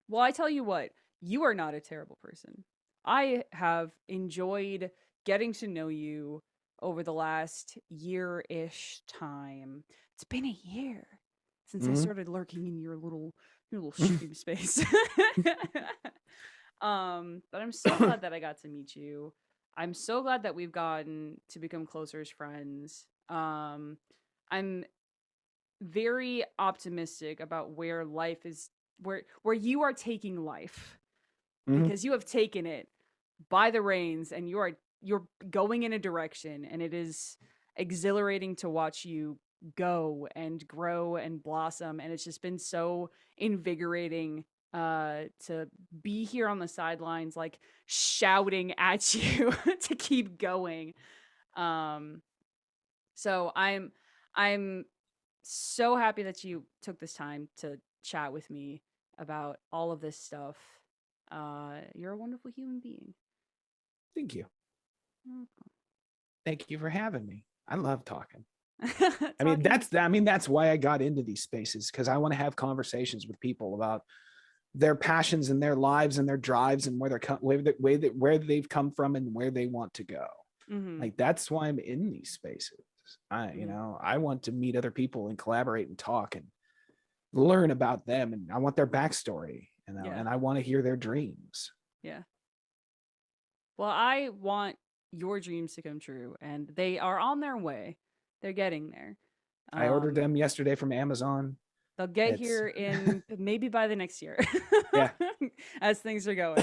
Well, I tell you what, you are not a terrible person. I have enjoyed getting to know you over the last year-ish time. It's been a year since I Mm-hmm. started lurking in your little stream space. But I'm so glad that I got to meet you. I'm so glad that we've gotten to become closer as friends. I'm very optimistic about where life is where you are taking life Mm-hmm. because you have taken it by the reins and you're going in a direction and it is exhilarating to watch you go and grow and blossom and it's just been so invigorating to be here on the sidelines like shouting at you to keep going um so I'm so happy that you took this time to chat with me about all of this stuff. You're a wonderful human being. Thank you. Mm. Thank you for having me. I love talking. Talking. That's why I got into these spaces, because I want to have conversations with people about their passions and their lives and their drives and where they've come from and where they want to go. Mm-hmm. Like, that's why I'm in these spaces. Mm-hmm. I want to meet other people and collaborate and talk and learn about them, and I want their backstory, Yeah. and I want to hear their dreams. Yeah. Well, I want your dreams to come true, and they are on their way. They're getting there. I ordered Um, them yesterday from Amazon. they'll get It's here in maybe by the next year, yeah. as things are going.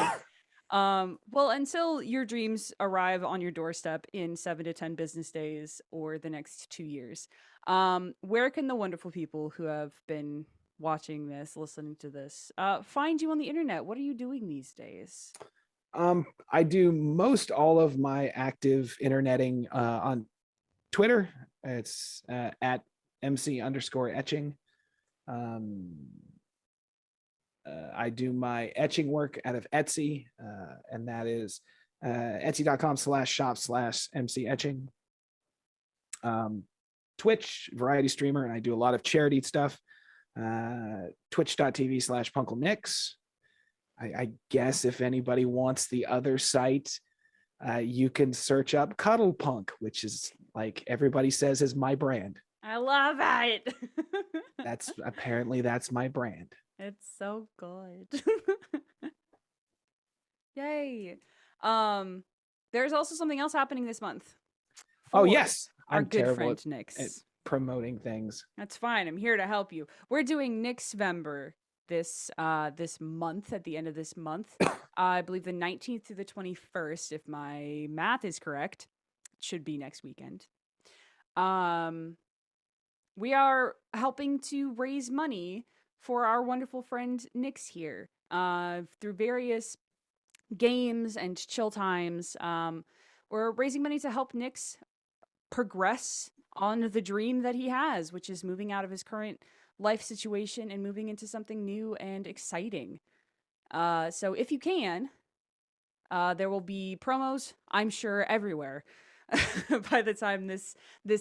Well, until your dreams arrive on your doorstep in 7 to 10 business days or the next 2 years, where can the wonderful people who have been watching this, listening to this, find you on the internet? What are you doing these days? I do most all of my active interneting on Twitter. It's at MC underscore etching. Um, I do my etching work out of Etsy, and that is etsy.com/shop/MC etching. Twitch, variety streamer, and I do a lot of charity stuff. Twitch.tv/PunkleNix. I guess if anybody wants the other site, you can search up Cuddle Punk, which is, like everybody says, is my brand. I love it. That's my brand. It's so good. Yay. Um, there's also something else happening this month Oh for yes, our I'm good terrible friend at Nix. promoting things. That's fine. I'm here to help you. We're doing Nixvember this month at the end of this month. I believe the 19th through the 21st, if my math is correct. It should be next weekend. Um, we are helping to raise money for our wonderful friend Nix here. Through various games and chill times. We're raising money to help Nix progress on the dream that he has, which is moving out of his current life situation and moving into something new and exciting. So if you can, there will be promos, I'm sure, everywhere by the time this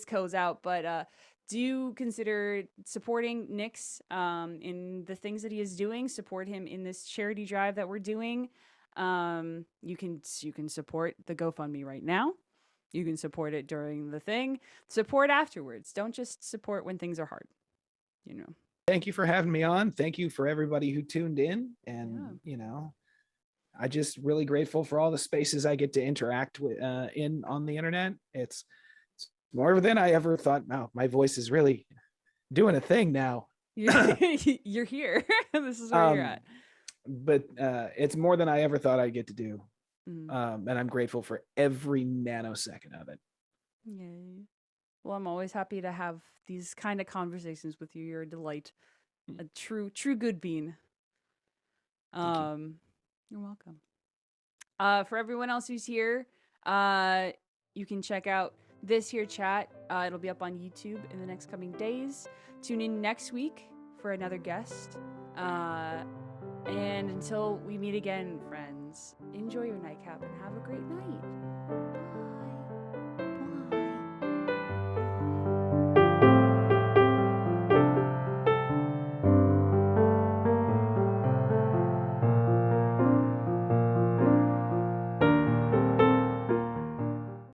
goes out. But do consider supporting Nix in the things that he is doing. Support him in this charity drive that we're doing. You can support the GoFundMe right now. You can support it during the thing. Support afterwards. Don't just support when things are hard. You know. Thank you for having me on. Thank you for everybody who tuned in. Yeah. And, I just really grateful for all the spaces I get to interact with in on the internet. It's more than I ever thought. Wow, my voice is really doing a thing now. You're here. This is where you're um, at. but it's more than I ever thought I'd get to do. Mm. And I'm grateful for every nanosecond of it. Yay. Well, I'm always happy to have these kind of conversations with you. You're a delight. A true good bean. Thank you. You're welcome. For everyone else who's here, you can check out this here chat. It'll be up on YouTube in the next coming days. Tune in next week for another guest. And until we meet again, friends, enjoy your nightcap and have a great night.